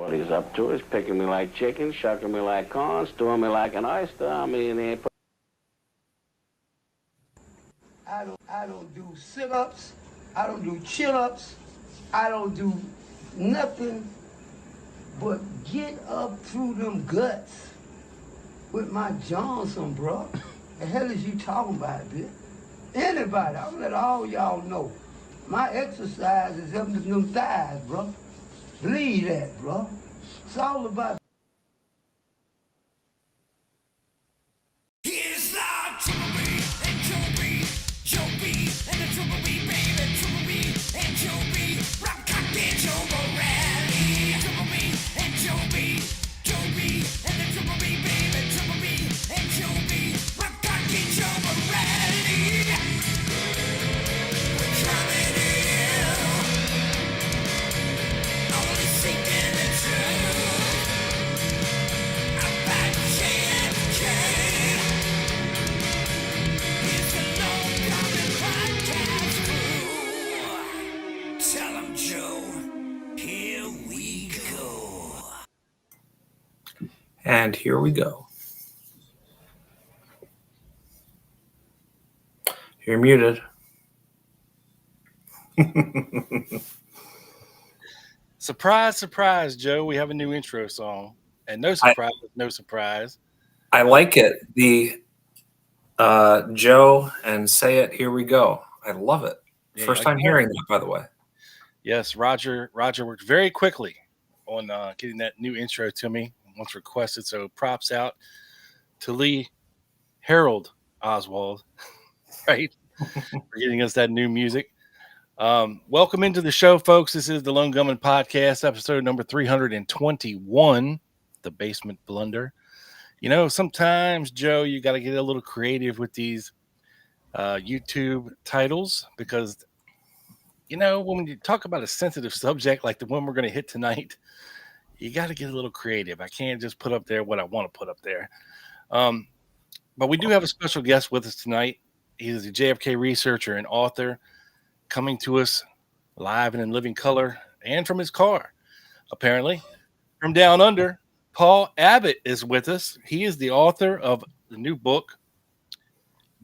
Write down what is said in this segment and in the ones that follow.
What he's up to is picking me like chicken, shucking me like corn, stewing me like an oyster. I mean, he ain't put... I don't do sit-ups. I don't do chin-ups. I don't do nothing but get up through them guts with my Johnson, bro. The hell is you talking about, bitch? Anybody, I'll let all y'all know. My exercise is up to them thighs, bro. Believe that, bro. It's all about... Here's the Triple B and JOEB, and the Triple B, baby, Triple B and JOEB, rock, cock, and Joe Rally. Triple B and JOEB, and the Triple B, baby, Triple B and JOEB, rock, cock, and Joe Rally. We're coming in, only seeking the truth about JFK. It's a long-coming podcast crew. Tell 'em, Joe, here we go. And here we go. You're muted. Surprise, surprise, Joe. We have a new intro song. And no surprise, no surprise. I like it. The Joe and say it, here we go. I love it. Yeah, First like time hearing that, by the way. Yes, Roger worked very quickly on getting that new intro to me once requested. So props out to Lee Harold Oswald, right, for getting us that new music. Welcome into the show, folks. This is the Lone Gunman Podcast, episode number 321, The Basement Blunder. You know, sometimes, Joe, you got to get a little creative with these YouTube titles because, you know, when you talk about a sensitive subject like the one we're going to hit tonight, you got to get a little creative. I can't just put up there what I want to put up there. But we do have a special guest with us tonight. He is a JFK researcher and author coming to us live and in living color and from his car, apparently. From down under, Paul Abbott is with us. He is the author of the new book,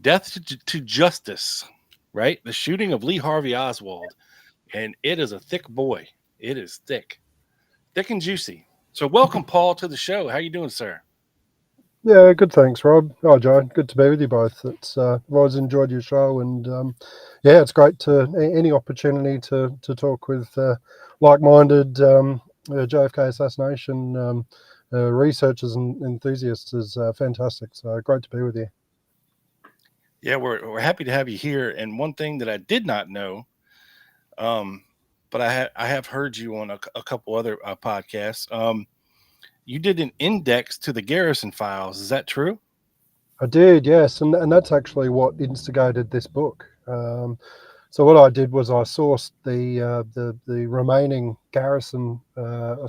Death to Justice, right? The shooting of Lee Harvey Oswald. And it is a thick boy. It is thick and juicy. So welcome, Paul, to the show. How you doing, sir? Yeah, good. Thanks, Rob. Oh, Joe, good to be with you both. It's I've always enjoyed your show, and yeah, it's great to any opportunity to talk with like-minded JFK assassination researchers and enthusiasts is fantastic. So great to be with you. Yeah, we're happy to have you here. And one thing that I did not know, but I have heard you on a couple other podcasts. You did an index to the Garrison files. Is that true? I did, yes, and that's actually what instigated this book. So what I did was I sourced the remaining Garrison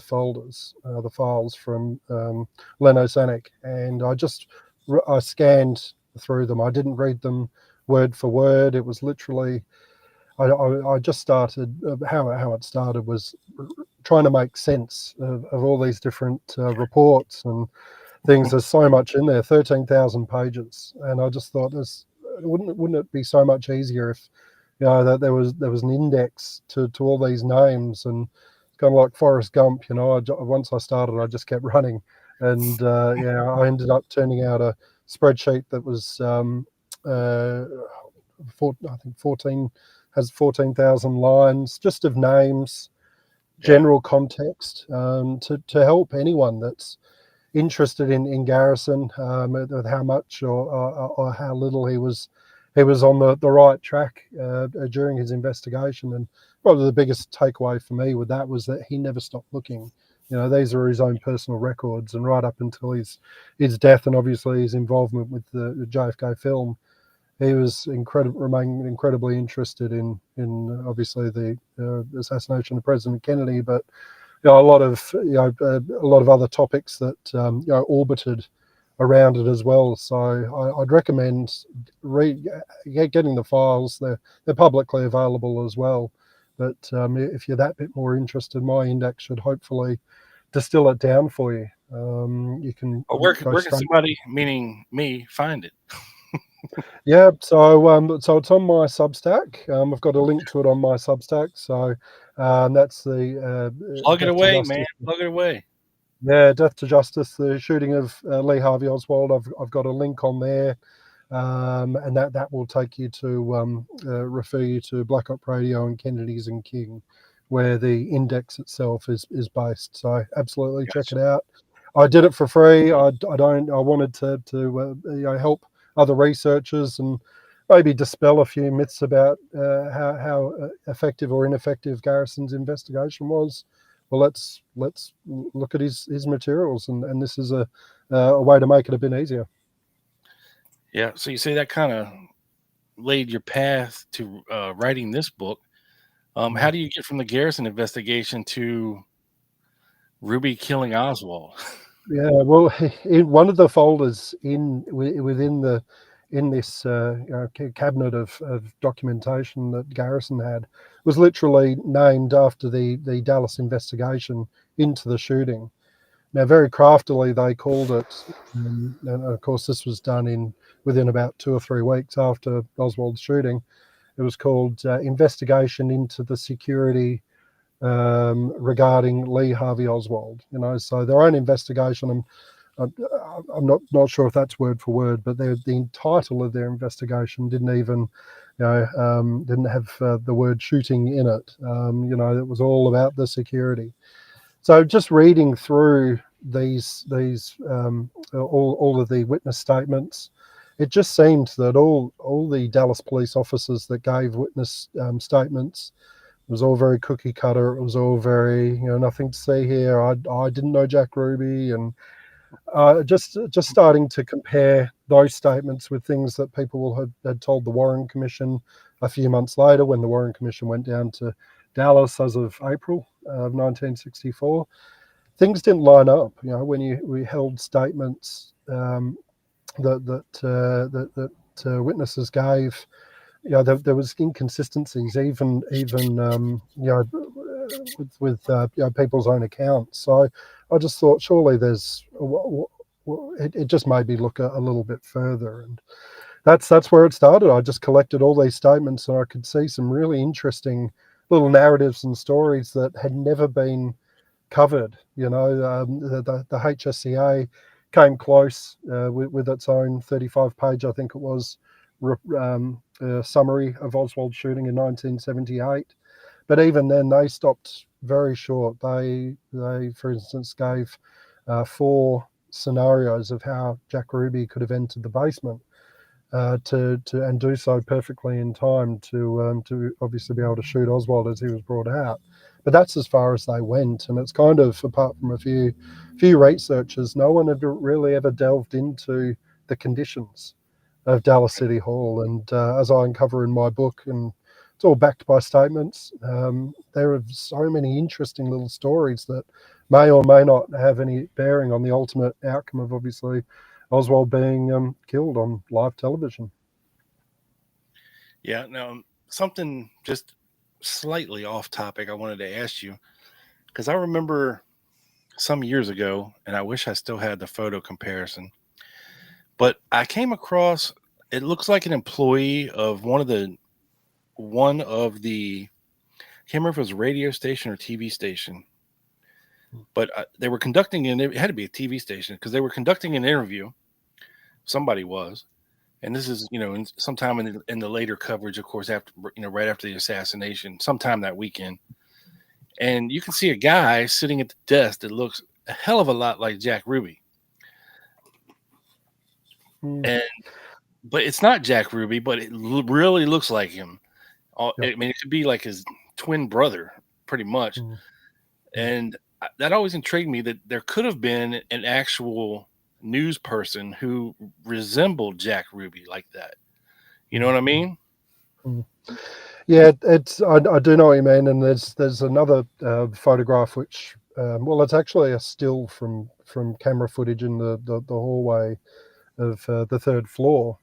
folders, the files from Leno Sanek, and I scanned through them. I didn't read them word for word. It was literally I just started. How it started was trying to make sense of all these different reports and things. There's so much in there, 13,000 pages, and I just thought, wouldn't it be so much easier if, you know, that there was an index to all these names, and it's kind of like Forrest Gump, you know. Once I started, I just kept running, and yeah, I ended up turning out a spreadsheet that was I think 14,000 lines just of names, general context, to help anyone that's interested in Garrison, with how much or how little he was on the right track during his investigation. And probably the biggest takeaway for me with that was that he never stopped looking. You know, these are his own personal records, and right up until his death, and obviously his involvement with the JFK film, he was remained incredibly interested in obviously the assassination of President Kennedy, but a lot of other topics that orbited around it as well. So I'd recommend getting the files. They're publicly available as well. But if you're that bit more interested, my index should hopefully distill it down for you. You can Well, where go can straight. somebody, meaning me, find it? Yeah, so it's on my Substack. I've got a link to it on my Substack. So that's the Plug it Death to away, Justice. man. Plug it away. Yeah, Death to Justice, the shooting of Lee Harvey Oswald. I've got a link on there, and that will take you to refer you to Black Op Radio and Kennedy's and King, where the index itself is based. So absolutely check it out. I did it for free. I wanted to help other researchers and maybe dispel a few myths about how effective or ineffective Garrison's investigation was. Well, let's look at his materials, and this is a way to make it a bit easier. Yeah. So you say that kind of laid your path to writing this book. How do you get from the Garrison investigation to Ruby killing Oswald? Yeah, well, in one of the folders within this cabinet of documentation that Garrison had was literally named after the Dallas investigation into the shooting. Now, very craftily, they called it, and of course, this was done within about 2 or 3 weeks after Oswald's shooting. It was called Investigation into the Security regarding Lee Harvey Oswald. So their own investigation. I'm not sure if that's word for word, but the title of their investigation didn't even, didn't have the word shooting in it. It was all about the security. So just reading through these all of the witness statements, it just seemed that all the Dallas police officers that gave witness statements, it was all very cookie cutter. It was all very, nothing to see here. I didn't know Jack Ruby, and just starting to compare those statements with things that people had told the Warren Commission a few months later, when the Warren Commission went down to Dallas as of April of 1964. Things didn't line up. When we held statements that witnesses gave, there was inconsistencies, even with people's own accounts. So I just thought, surely there's it just made me look a little bit further, and that's where it started. I just collected all these statements, and I could see some really interesting little narratives and stories that had never been covered. The HSCA came close with its own 35-page, I think it was, summary of Oswald's shooting in 1978. But even then, they stopped very short. They for instance, gave 4 scenarios of how Jack Ruby could have entered the basement and do so perfectly in time to obviously be able to shoot Oswald as he was brought out. But that's as far as they went, and it's kind of, apart from a few researchers, no one had really ever delved into the conditions of Dallas City Hall. And as I uncover in my book, and it's all backed by statements, there are so many interesting little stories that may or may not have any bearing on the ultimate outcome of, obviously, Oswald being killed on live television. Yeah. Now, something just slightly off topic I wanted to ask you, because I remember some years ago, and I wish I still had the photo comparison, but I came across, it looks like an employee of one of the I can't remember if it was a radio station or TV station, but they were conducting it had to be a TV station, because they were conducting an interview. Somebody was, and this is, sometime in the later coverage, of course, after, right after the assassination, sometime that weekend. And you can see a guy sitting at the desk that looks a hell of a lot like Jack Ruby. But it's not Jack Ruby, but it really looks like him. Yep. I mean, it could be like his twin brother, pretty much. And that always intrigued me, that there could have been an actual news person who resembled Jack Ruby like that. You know what I mean? Yeah, I do know what you mean. And there's another photograph which, it's actually a still from camera footage in the hallway of the 3rd floor.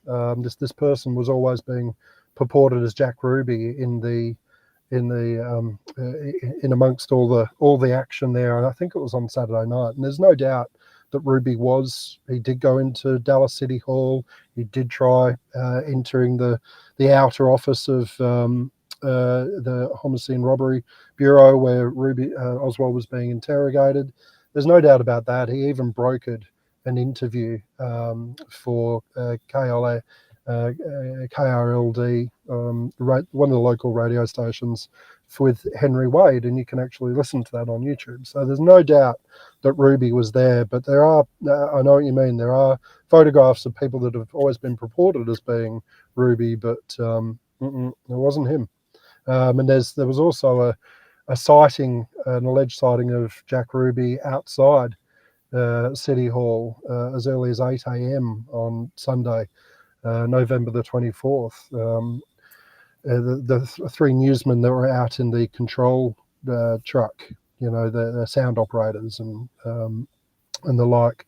This person was always being purported as Jack Ruby in the in amongst all the action there. And I think it was on Saturday night. And there's no doubt that Ruby he did go into Dallas City Hall. He did try entering the outer office of the Homicide and Robbery Bureau where Ruby Oswald was being interrogated. There's no doubt about that. He even brokered an interview for KRLD, one of the local radio stations, with Henry Wade, and you can actually listen to that on YouTube. So there's no doubt that Ruby was there, but there are, I know what you mean, there are photographs of people that have always been purported as being Ruby, but it wasn't him. And there was also a sighting, an alleged sighting of Jack Ruby outside City Hall as early as 8 a.m. on Sunday, November the 24th. The three newsmen that were out in the control truck, the sound operators and the like,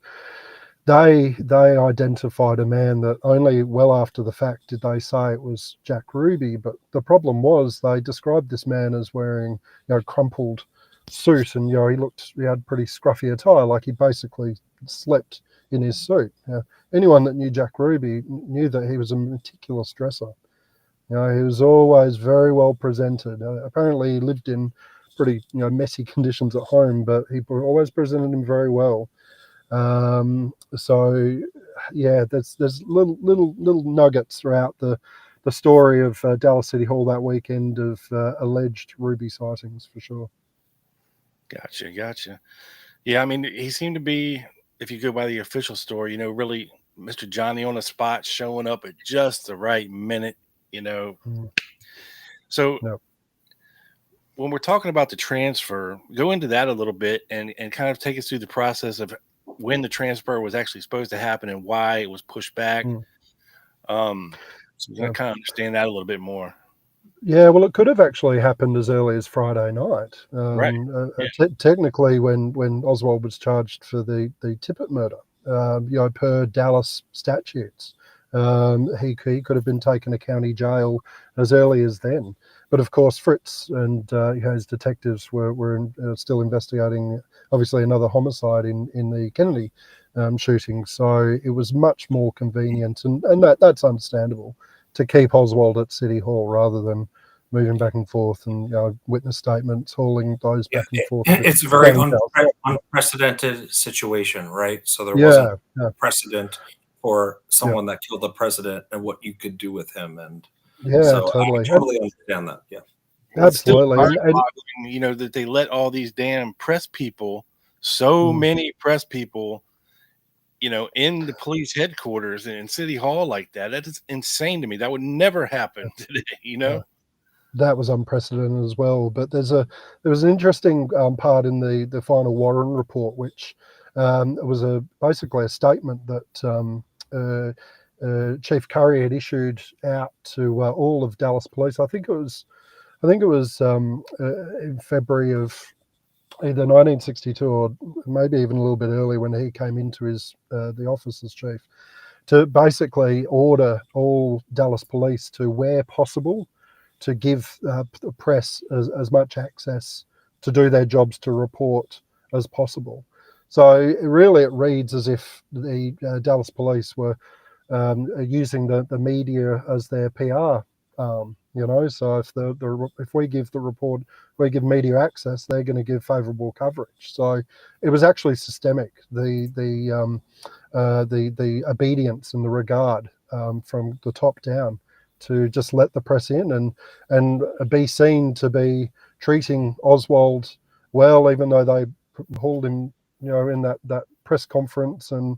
they identified a man that only well after the fact did they say it was Jack Ruby. But the problem was they described this man as wearing crumpled suit, and he had pretty scruffy attire, like he basically slept in his suit. Anyone that knew Jack Ruby knew that he was a meticulous dresser. He was always very well presented. Apparently he lived in pretty messy conditions at home, but he always presented him very well. So yeah, there's little nuggets throughout the story of Dallas City Hall that weekend of alleged Ruby sightings, for sure. Gotcha. Yeah, I mean, he seemed to be, if you go by the official story, really Mr. Johnny on the spot, showing up at just the right minute, So when we're talking about the transfer, go into that a little bit and kind of take us through the process of when the transfer was actually supposed to happen and why it was pushed back. So we kind of understand that a little bit more. Yeah, well, it could have actually happened as early as Friday night. Right. Technically, when Oswald was charged for the Tippett murder, per Dallas statutes, he could have been taken to county jail as early as then. But of course, Fritz and his detectives were still investigating, obviously, another homicide in the Kennedy shooting. So it was much more convenient, and that's understandable, to keep Oswald at City Hall rather than moving back and forth and witness statements, hauling those back and forth. It's a very unprecedented situation, right? So there wasn't a precedent for someone that killed the president and what you could do with him. And so totally. I totally understand that. Yeah, absolutely. And that they let all these damn press people, many press people, in the police headquarters and in City Hall like that. That is insane to me. That would never happen today, That was unprecedented as well. But there was an interesting part in the final Warren report, which was basically a statement that Chief Curry had issued out to all of Dallas police. I think it was in February of either 1962 or maybe even a little bit early, when he came into the office as chief, to basically order all Dallas police to, where possible, to give the press as much access to do their jobs, to report as possible. So it reads as if the Dallas police were using the media as their PR arm. So if we give the report, we give media access, they're going to give favourable coverage. So it was actually systemic. The obedience and the regard from the top down to just let the press in and be seen to be treating Oswald well, even though they hauled him, in that press conference. And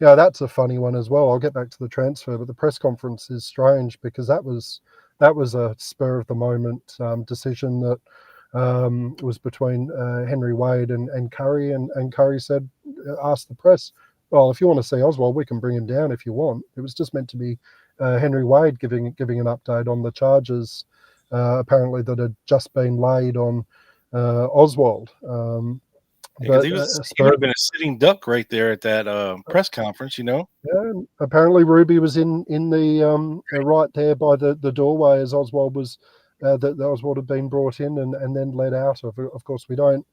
that's a funny one as well. I'll get back to the transfer, but the press conference is strange because that was a spur of the moment decision that was between Henry Wade and Curry, and Curry asked the press, well, if you want to see Oswald, we can bring him down if you want. It was just meant to be Henry Wade giving an update on the charges apparently that had just been laid on Oswald. But he would have been a sitting duck right there at that press conference, Yeah, apparently Ruby was in the right there by the doorway as Oswald was that Oswald had been brought in and then led out of. Of course, we don't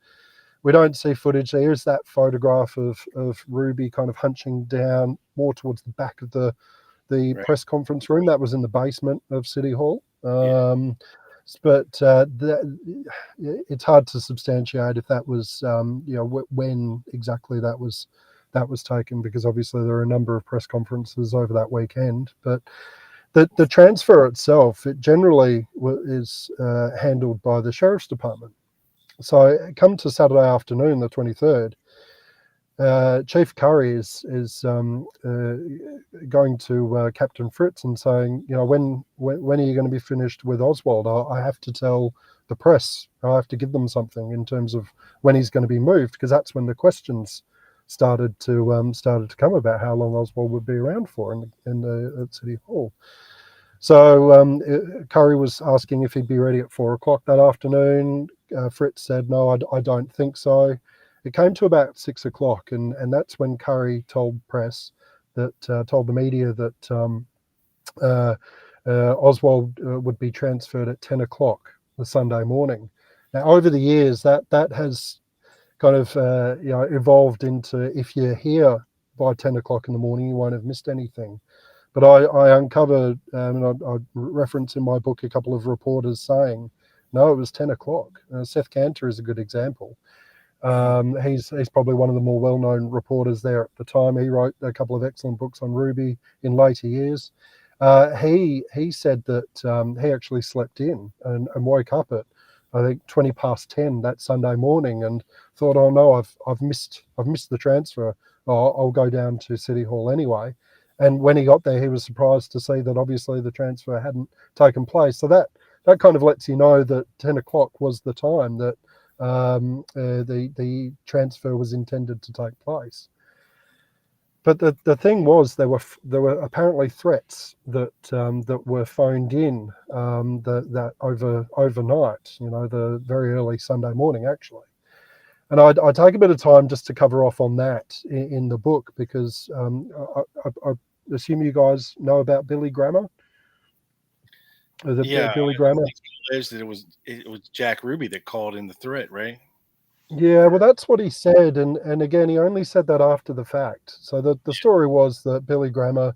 see footage. There is that photograph of Ruby kind of hunching down more towards the back of the Right. press conference room. That was in the basement of City Hall. Yeah. But it's hard to substantiate if that was, when exactly that was taken, because obviously there are a number of press conferences over that weekend. But the transfer itself, it generally is handled by the Sheriff's Department. So come to Saturday afternoon, the 23rd, Chief Curry is going to Captain Fritz and saying, when are you going to be finished with Oswald? I have to tell the press. I have to give them something in terms of when he's going to be moved, because that's when the questions started to come about how long Oswald would be around for at City Hall. So Curry was asking if he'd be ready at 4 o'clock that afternoon. Fritz said, no, I don't think so. It came to about 6 o'clock, and that's when Curry told the media that Oswald would be transferred at 10 o'clock the Sunday morning. Now, over the years, that has kind of evolved into, if you're here by 10 o'clock in the morning, you won't have missed anything. But I uncovered, and I reference in my book a couple of reporters saying, no, it was 10 o'clock. Seth Cantor is a good example. He's probably one of the more well-known reporters there at the time. He wrote a couple of excellent books on Ruby in later years. He said that he actually slept in and woke up at, I think, 20 past 10 that Sunday morning and thought, oh no, I've missed the transfer. I'll go down to City Hall anyway. And when he got there, he was surprised to see that obviously the transfer hadn't taken place. So that kind of lets you know that 10 o'clock was the time that the transfer was intended to take place. But the thing was, there were apparently threats that were phoned in that overnight, the very early Sunday morning actually. And I take a bit of time just to cover off on that in the book, because I assume you guys know about Billy Grammer. Billy Grammer. That it was Jack Ruby that called in the threat, right? Yeah, well, that's what he said, and again, he only said that after the fact. So the story was that Billy Grammer,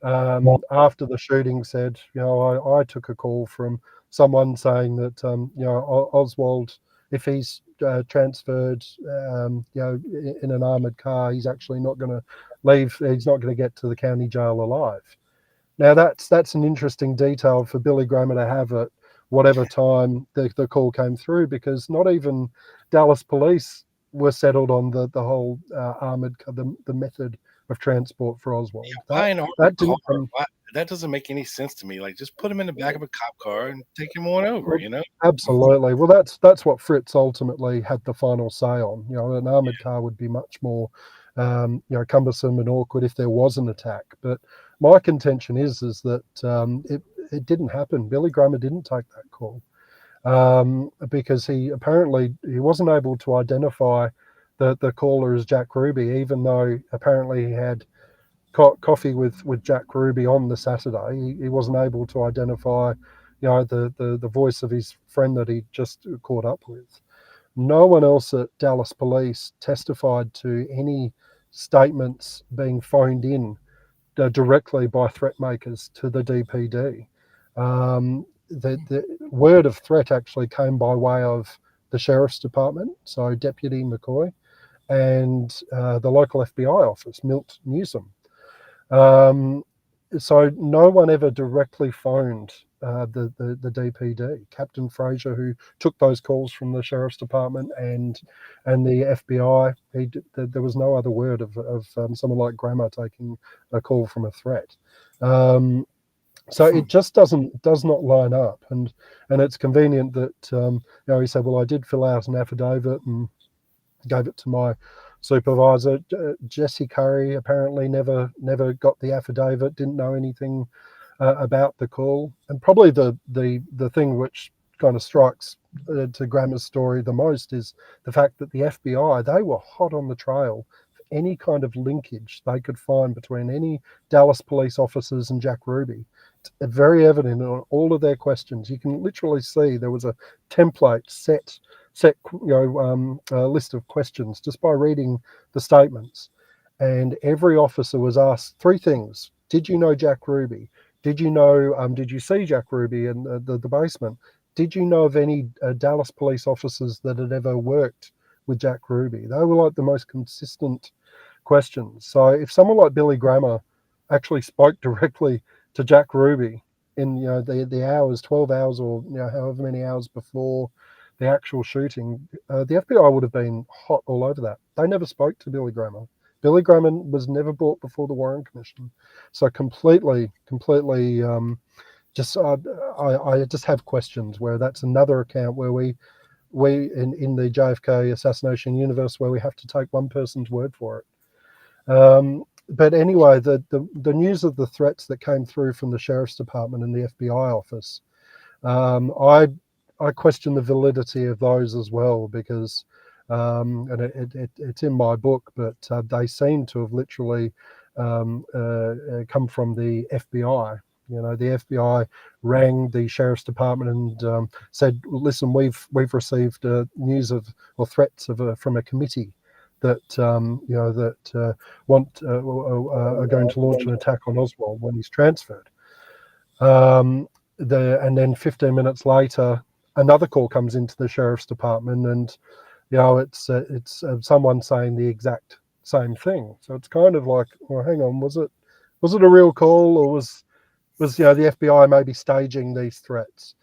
after the shooting, said, I took a call from someone saying that Oswald, if he's transferred, in an armored car, he's actually not going to leave. He's not going to get to the county jail alive. Now that's an interesting detail for Billy Grammer to have at whatever time the call came through, because not even Dallas police were settled on the whole armored, the method of transport for Oswald. That doesn't make any sense to me. Like, just put him in the back of a cop car and take him on over, Absolutely. Well, that's what Fritz ultimately had the final say on. An armored car would be much more cumbersome and awkward if there was an attack. But my contention is that it didn't happen. Billy Grammer didn't take that call because he wasn't able to identify the caller as Jack Ruby, even though apparently he had coffee with Jack Ruby on the Saturday. He wasn't able to identify the voice of his friend that he just caught up with. No one else at Dallas police testified to any statements being phoned in directly by threat makers to the DPD. The word of threat actually came by way of the Sheriff's Department, so Deputy McCoy, and the local FBI office, Milt Newsom. So no one ever directly phoned the DPD. Captain Fraser, who took those calls from the Sheriff's Department and the FBI, there was no other word of someone like Grammer taking a call from a threat. So it just does not line up, and it's convenient that he said, well, I did fill out an affidavit and gave it to my supervisor. Jesse Curry apparently never got the affidavit, didn't know anything about the call. And probably the thing which kind of strikes to Grammer's story the most is the fact that the FBI, they were hot on the trail for any kind of linkage they could find between any Dallas police officers and Jack Ruby. very evident on all of their questions. You can literally see there was a template set list of questions just by reading the statements. And every officer was asked three things. Did you know Jack Ruby? Did you see Jack Ruby in the basement? Did you know of any Dallas police officers that had ever worked with Jack Ruby? They were like the most consistent questions. So if someone like Billy Graham actually spoke directly to Jack Ruby in the hours, 12 hours or however many hours before the actual shooting, the FBI would have been hot all over that. They never spoke to Billy Graham. Billy Graham was never brought before the Warren Commission. So completely, I just have questions where that's another account where we in the JFK assassination universe where we have to take one person's word for it. But anyway, the news of the threats that came through from the Sheriff's Department and the FBI office, I question the validity of those as well because, and it's in my book, but they seem to have literally come from the FBI. The FBI rang the Sheriff's Department and said, "Listen, we've received news of or threats from a committee that are going to launch an attack on Oswald when he's transferred." And then 15 minutes later, another call comes into the Sheriff's Department, and it's someone saying the exact same thing. So it's kind of like, well, hang on, was it a real call, or was the FBI maybe staging these threats?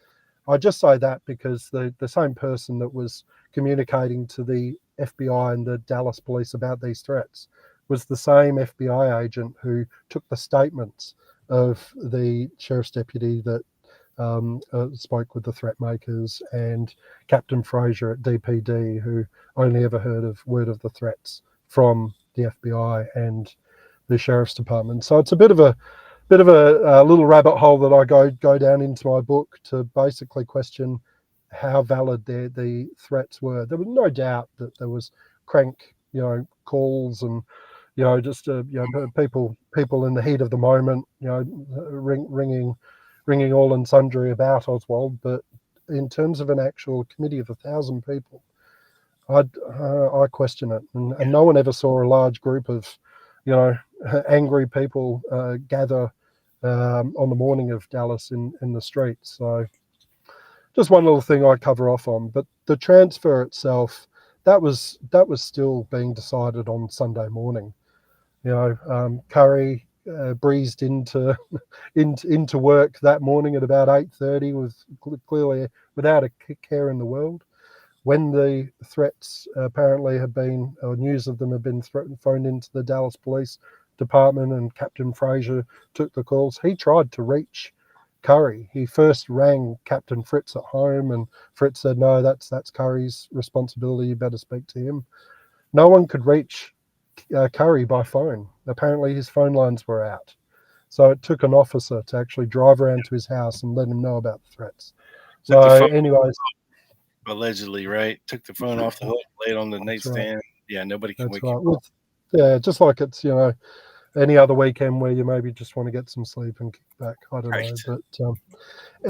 I just say that because the same person that was communicating to the FBI and the Dallas police about these threats was the same FBI agent who took the statements of the sheriff's deputy that spoke with the threat makers and Captain Fraser at DPD, who only ever heard of word of the threats from the FBI and the Sheriff's Department. So it's a bit of a little rabbit hole that I go down into my book to basically question how valid the threats were. There was no doubt that there was crank, calls and just people in the heat of the moment, ringing all and sundry about Oswald. But in terms of an actual committee of 1,000 people, I question it, and no one ever saw a large group of angry people gather on the morning of Dallas in the streets. So just one little thing I cover off on, but the transfer itself, that was still being decided on Sunday morning. Curry breezed into work that morning at about 8:30 with clearly without a care in the world. When the threats apparently had been, or news of them had been phoned into the Dallas Police Department, and Captain Fraser took the calls, he tried to reach Curry. He first rang Captain Fritz at home, and Fritz said, "No, that's Curry's responsibility. You better speak to him." No one could reach Curry by phone. Apparently, his phone lines were out. So it took an officer to actually drive around to his house and let him know about the threats. So, anyways. Allegedly, right? Took the phone off the hook, laid on the nightstand. Right. Yeah, nobody can wake you up. Yeah, just like it's, any other weekend where you maybe just want to get some sleep and kick back. I don't know. But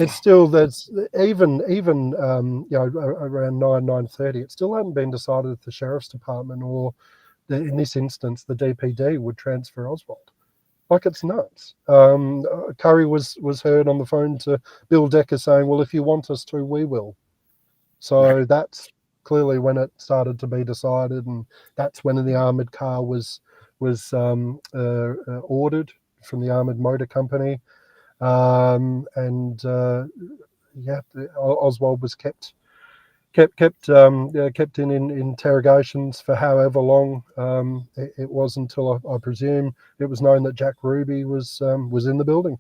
it's still, there's even around 9:30, it still hadn't been decided if the Sheriff's Department or, in this instance, the DPD would transfer Oswald. Like, it's nuts. Curry was heard on the phone to Bill Decker saying, "Well, if you want us to, we will." So that's clearly when it started to be decided, and that's when the armoured car was ordered from the Armoured Motor Company, Oswald was kept in interrogations for however long. It was until I presume it was known that Jack Ruby was in the building.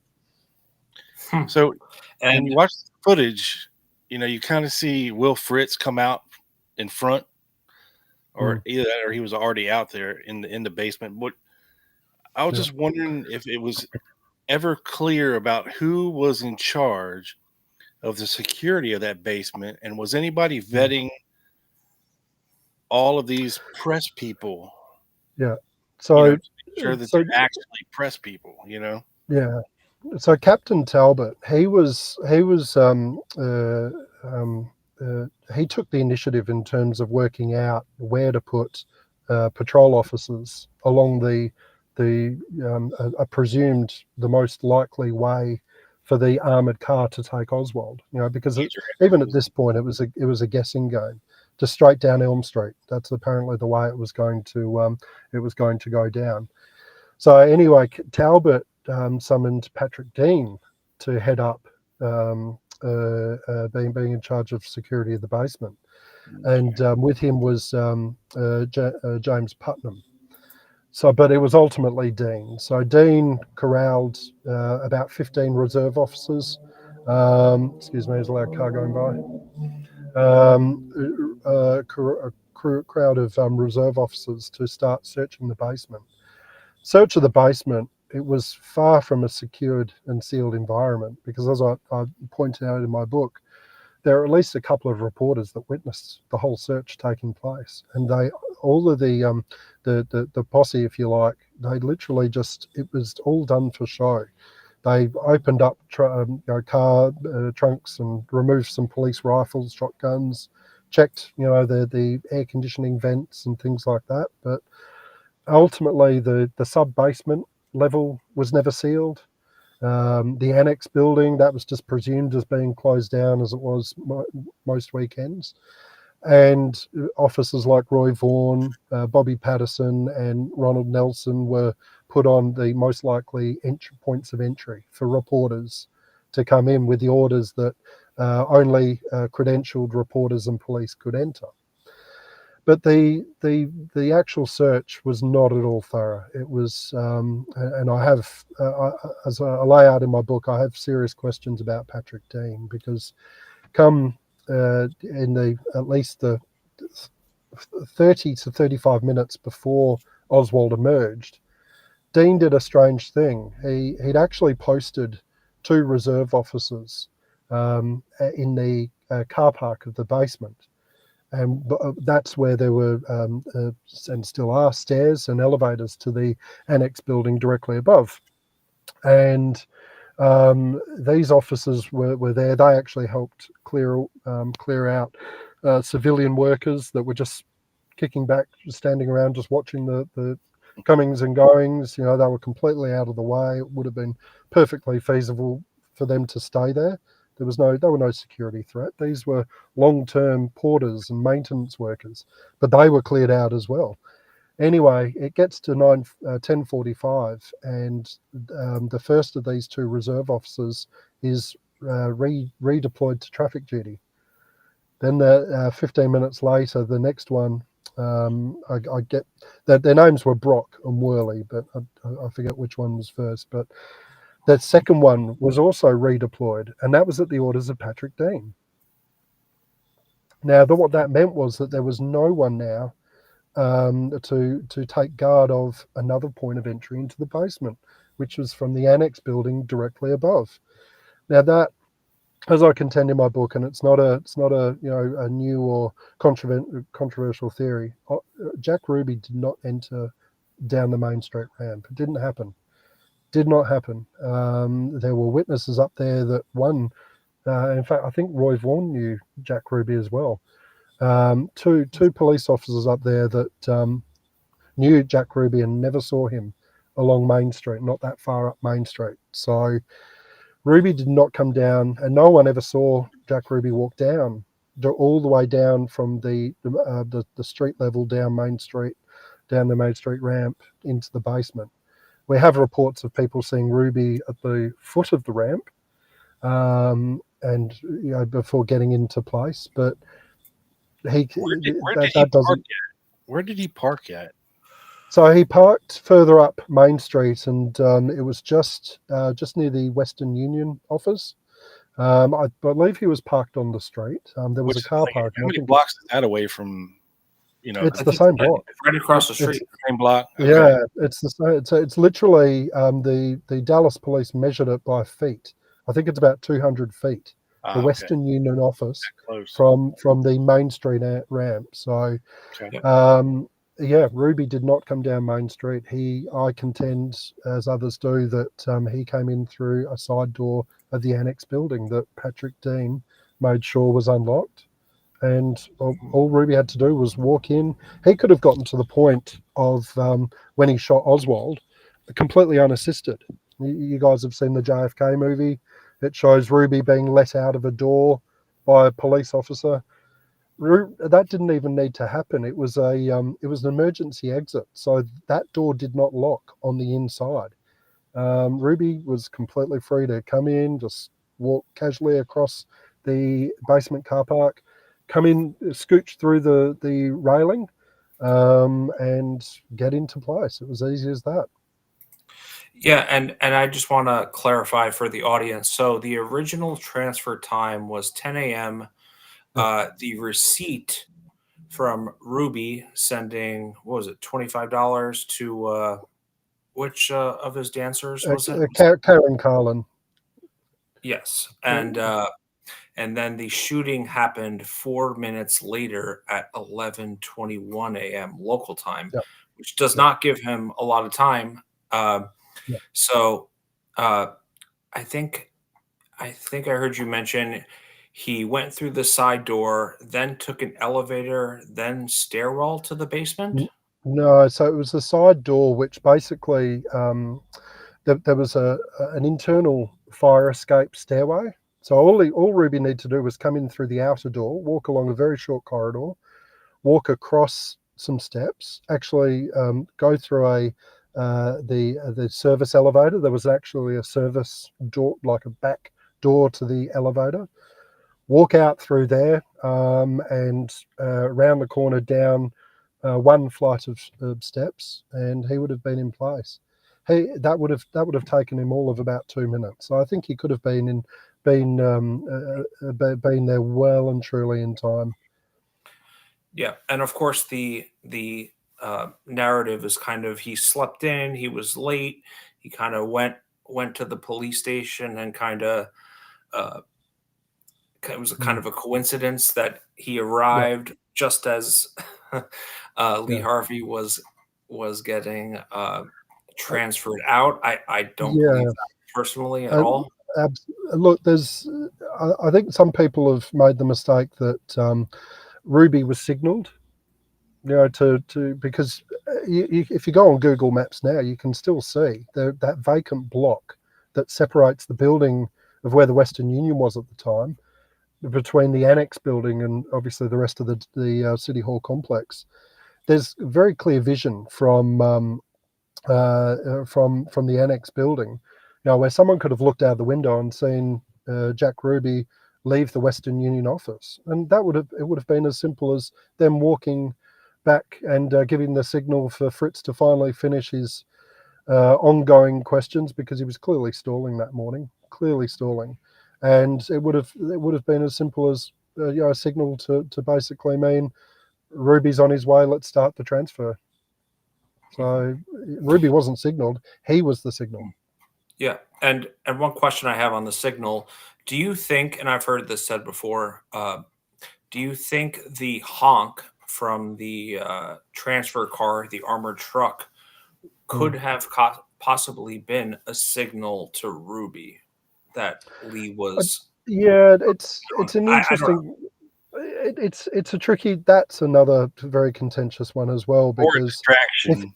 So, and you watch the footage, you kind of see Will Fritz come out in front, or either that or he was already out there in the basement. But I was just wondering if it was ever clear about who was in charge of the security of that basement, and was anybody vetting all of these press people? Yeah. So to make sure that they're actually press people, Yeah. So Captain Talbot, he took the initiative in terms of working out where to put patrol officers along a presumed the most likely way for the armored car to take Oswald. Because even at this point, it was a guessing game. Just straight down Elm Street. That's apparently the way it was going to go down. So anyway, Talbot summoned Patrick Dean to head up, being in charge of security of the basement, and with him was James Putnam. So, but it was ultimately Dean. So Dean corralled about 15 reserve officers. Excuse me, there's a loud car going by. A crowd of reserve officers to start searching the basement. Search of the basement, it was far from a secured and sealed environment because, as I pointed out in my book, there are at least a couple of reporters that witnessed the whole search taking place, and all of the posse, if you like, they literally it was all done for show. They opened up car trunks and removed some police rifles, shotguns, checked the air conditioning vents and things like that, but ultimately, the sub-basement level was never sealed. The annex building, that was just presumed as being closed down as it was most weekends. And officers like Roy Vaughan, Bobby Patterson and Ronald Nelson were put on the most likely points of entry for reporters to come in with the orders that only credentialed reporters and police could enter. But the actual search was not at all thorough. It was, and I have, as I lay out in my book, I have serious questions about Patrick Dean because in at least the 30 to 35 minutes before Oswald emerged, Dean did a strange thing. He'd actually posted 2 reserve officers in the car park of the basement. And that's where there were, and still are, stairs and elevators to the annex building directly above. And these officers were there. They actually helped clear out civilian workers that were just kicking back, standing around, just watching the comings and goings. They were completely out of the way. It would have been perfectly feasible for them to stay there. There were no security threat. These were long-term porters and maintenance workers, but they were cleared out as well. Anyway, it gets to 10:45, and the first of these 2 reserve officers is redeployed to traffic duty. Then 15 minutes later, the next one, I get that their names were Brock and Worley, but I forget which one was first, but that second one was also redeployed, and that was at the orders of Patrick Dean. Now, what that meant was that there was no one now to take guard of another point of entry into the basement, which was from the annex building directly above. Now, that, as I contend in my book, and it's not a new or controversial theory, Jack Ruby did not enter down the Main Street ramp. It didn't happen. Did not happen. There were witnesses up there that in fact, I think Roy Vaughan knew Jack Ruby as well. Two police officers up there that knew Jack Ruby and never saw him along Main Street, not that far up Main Street. So Ruby did not come down, and no one ever saw Jack Ruby walk down all the way down from the street level down Main Street, down the Main Street ramp into the basement. We have reports of people seeing Ruby at the foot of the ramp, and before getting into place. But where did he park at? So he parked further up Main Street, and it was just near the Western Union office. I believe he was parked on the street. There was a car park. How many blocks is that away from? It's the same block. Right across the street. Same block. Okay. Yeah, it's the same. So it's literally the Dallas police measured it by feet. I think it's about 200 feet. The Western Union office from the Main Street ramp. So, Yeah, Ruby did not come down Main Street. I contend, as others do, that he came in through a side door of the annex building that Patrick Dean made sure was unlocked. And all Ruby had to do was walk in. He could have gotten to the point of when he shot Oswald, completely unassisted. You guys have seen the JFK movie. It shows Ruby being let out of a door by a police officer. That didn't even need to happen. It was an emergency exit, so that door did not lock on the inside. Ruby was completely free to come in, just walk casually across the basement car park, come in, scooch through the railing, and get into place. It was easy as that. Yeah, and I just want to clarify for the audience. So the original transfer time was 10 a.m. The receipt from Ruby sending, what was it, $25 to which of his dancers was it? Karen Carlin. Yes, and then the shooting happened 4 minutes later at 11:21 a.m. local time, Yep. which does not give him a lot of time. Yep. So I think I heard you mention he went through the side door, then took an elevator, then stairwell to the basement. No, so it was a side door, which basically there was an internal fire escape stairway. So all Ruby needed to do was come in through the outer door, walk along a very short corridor, walk across some steps, actually go through the service elevator. There was actually a service door, like a back door to the elevator. Walk out through there and round the corner down one flight of steps, and he would have been in place. That would have taken him all of about 2 minutes. So I think he could have been there well and truly in time. Yeah, and of course the narrative is kind of he slept in, he was late, he kind of went to the police station and kind of it was kind of a coincidence that he arrived just as Lee Harvey was getting transferred out. I don't believe that personally at all. Look, I think some people have made the mistake that Ruby was signalled, because if you go on Google Maps now, you can still see that vacant block that separates the building of where the Western Union was at the time between the annex building and obviously the rest of the City Hall complex. There's very clear vision from the annex building, where someone could have looked out the window and seen Jack Ruby leave the Western Union office, and it would have been as simple as them walking back and giving the signal for Fritz to finally finish his ongoing questions, because he was clearly stalling that morning, and it would have been as simple as a signal to basically mean Ruby's on his way, let's start the transfer. So Ruby wasn't signaled, he was the signal. Yeah, and one question I have on the signal, do you think, and I've heard this said before, do you think the honk from the transfer car, the armored truck, could have possibly been a signal to Ruby that Lee was? Yeah, it's an interesting. It's a tricky. That's another very contentious one as well, because or a distraction.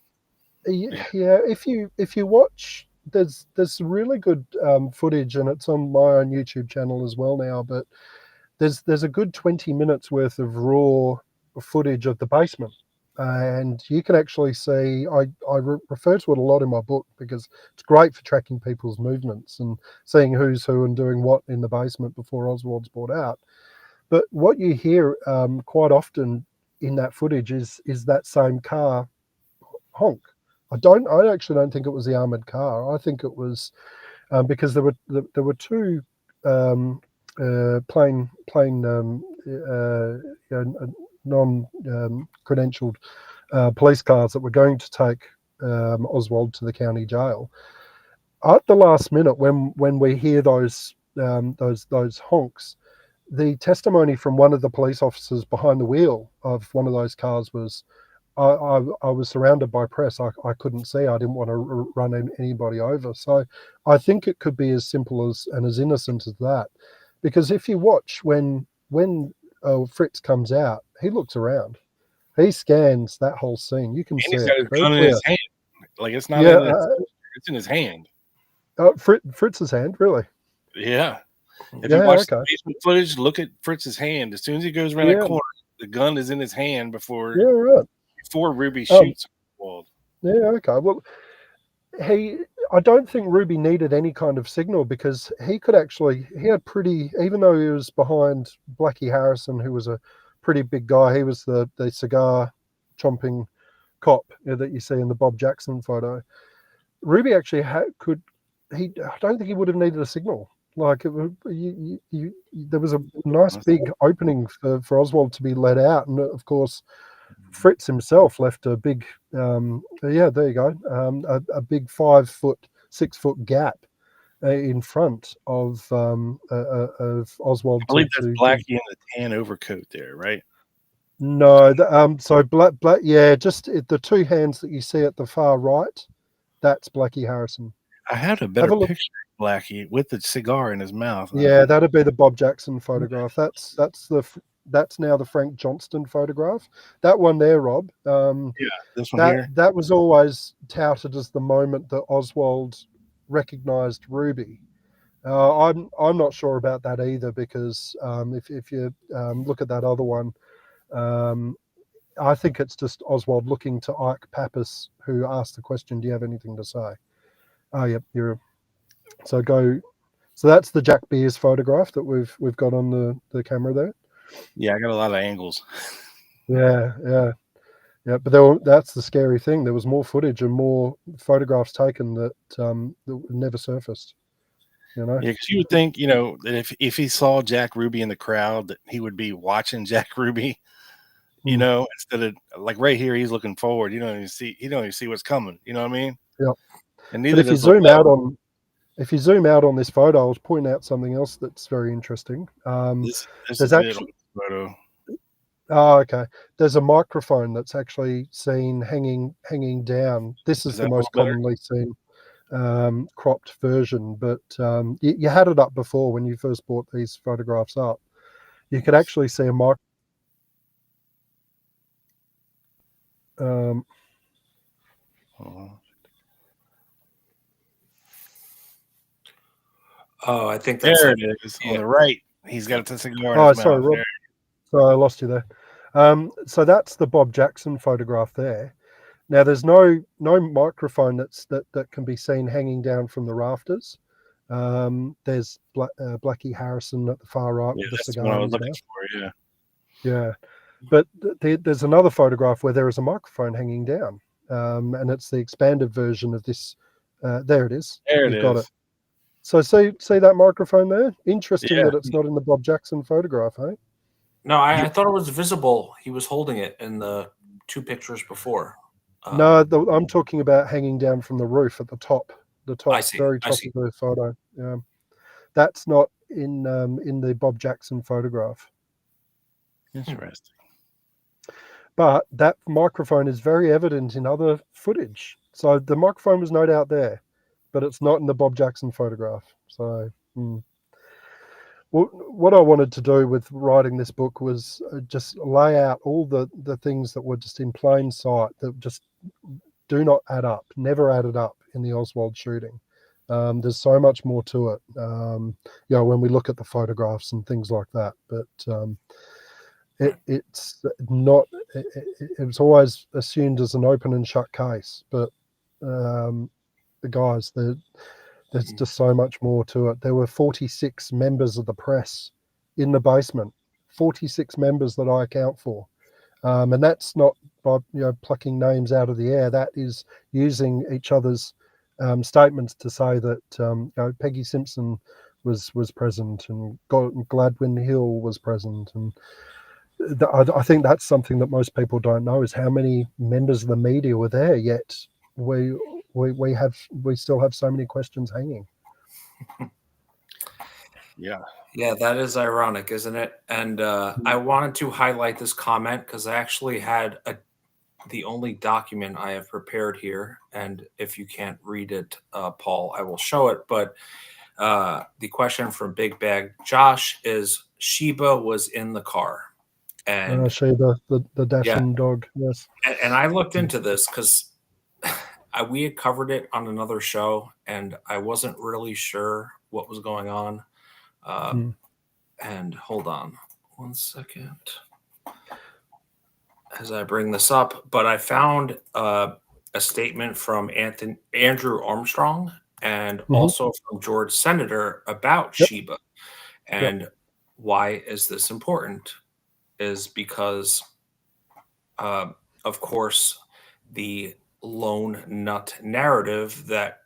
If you watch, there's really good footage, and it's on my own YouTube channel as well now. But there's a good 20 minutes worth of raw footage of the basement. And you can actually see, I refer to it a lot in my book because it's great for tracking people's movements and seeing who's who and doing what in the basement before Oswald's brought out. But what you hear quite often in that footage is that same car honk. I actually don't think it was the armored car. I think it was because there were two plain non-credentialed police cars that were going to take Oswald to the county jail. At the last minute, when we hear those honks, the testimony from one of the police officers behind the wheel of one of those cars was, I was surrounded by press. I couldn't see. I didn't want to run anybody over. So I think it could be as simple as and as innocent as that. Because if you watch when Fritz comes out, he looks around. He scans that whole scene. You can And see he's it got his very gun in clear. his hand. Like it's not Yeah, in his, it's in his hand. Fritz's hand, really? Yeah. If Yeah, you watch okay. the basement footage, look at Fritz's hand. As soon as he goes around Yeah. that corner, the gun is in his hand before Yeah, right. Ruby shoots Oswald. Yeah, okay. Well, I don't think Ruby needed any kind of signal because he had pretty, even though he was behind Blackie Harrison, who was a pretty big guy, he was the cigar chomping cop that you see in the Bob Jackson photo. Ruby actually I don't think he would have needed a signal. Like there was a nice big opening for Oswald to be let out, and of course Fritz himself left a big there you go, a big 5 foot 6 foot gap in front of Oswald. I believe that's Blackie in the tan overcoat there, right? No, so black, yeah, just the two hands that you see at the far right, that's Blackie Harrison. I had a better picture of Blackie with the cigar in his mouth. Yeah, that'd be the Bob Jackson photograph. That's now the Frank Johnston photograph. That one there, Rob. This one here. That was always touted as the moment that Oswald recognized Ruby. I'm not sure about that either because if you look at that other one, I think it's just Oswald looking to Ike Pappas, who asked the question, "Do you have anything to say?" Oh, yep, so that's the Jack Beers photograph that we've got on the camera there. Yeah, I got a lot of angles. Yeah. But that's the scary thing. There was more footage and more photographs taken that never surfaced. Yeah, because you would think, that if he saw Jack Ruby in the crowd, that he would be watching Jack Ruby. Instead of like right here, he's looking forward. He don't even see what's coming. You know what I mean? Yeah. And but if you zoom out on this photo, I was pointing out something else that's very interesting. This there's actually photo. Oh, okay. There's a microphone that's actually seen hanging down. This is the most commonly seen cropped version, but you had it up before when you first brought these photographs up. You could actually see a mic. I think that's there it is on the right. He's got a cigar. Oh, sorry, Rob. So I lost you there. So that's the Bob Jackson photograph there. Now there's no microphone that can be seen hanging down from the rafters. There's Blackie Harrison at the far right with the cigar. That's what I was looking for. Yeah. But there's another photograph where there is a microphone hanging down, and it's the expanded version of this. There it is. You've got it. So see that microphone there? Interesting that it's not in the Bob Jackson photograph, eh? No, I thought it was visible. He was holding it in the 2 pictures before. No, I'm talking about hanging down from the roof at the top, very top of the photo. Yeah, that's not in the Bob Jackson photograph. Interesting. But that microphone is very evident in other footage. So the microphone was no doubt there, but it's not in the Bob Jackson photograph. So what I wanted to do with writing this book was just lay out all the things that were just in plain sight that just do not add up, never added up in the Oswald shooting. There's so much more to it, when we look at the photographs and things like that. But it's not. It was always assumed as an open and shut case, but the guys, there's just so much more to it. There were 46 members of the press in the basement, 46 members that I account for, and that's not by plucking names out of the air. That is using each other's statements to say that Peggy Simpson was present and Gladwin Hill was present, and I think that's something that most people don't know is how many members of the media were there. Yet we still have so many questions hanging. Yeah, that is ironic, isn't it? And I wanted to highlight this comment because I actually had the only document I have prepared here, and if you can't read it, Paul, I will show it. But the question from Big Bag Josh is: Sheba was in the car, and Sheba, the yeah, dashing dog. Yes. and I looked into this because we had covered it on another show, and I wasn't really sure what was going on. And hold on one second as I bring this up. But I found a statement from Andrew Armstrong and also from George Senator about Sheba. And why is this important? Is because, of course, the lone nut narrative that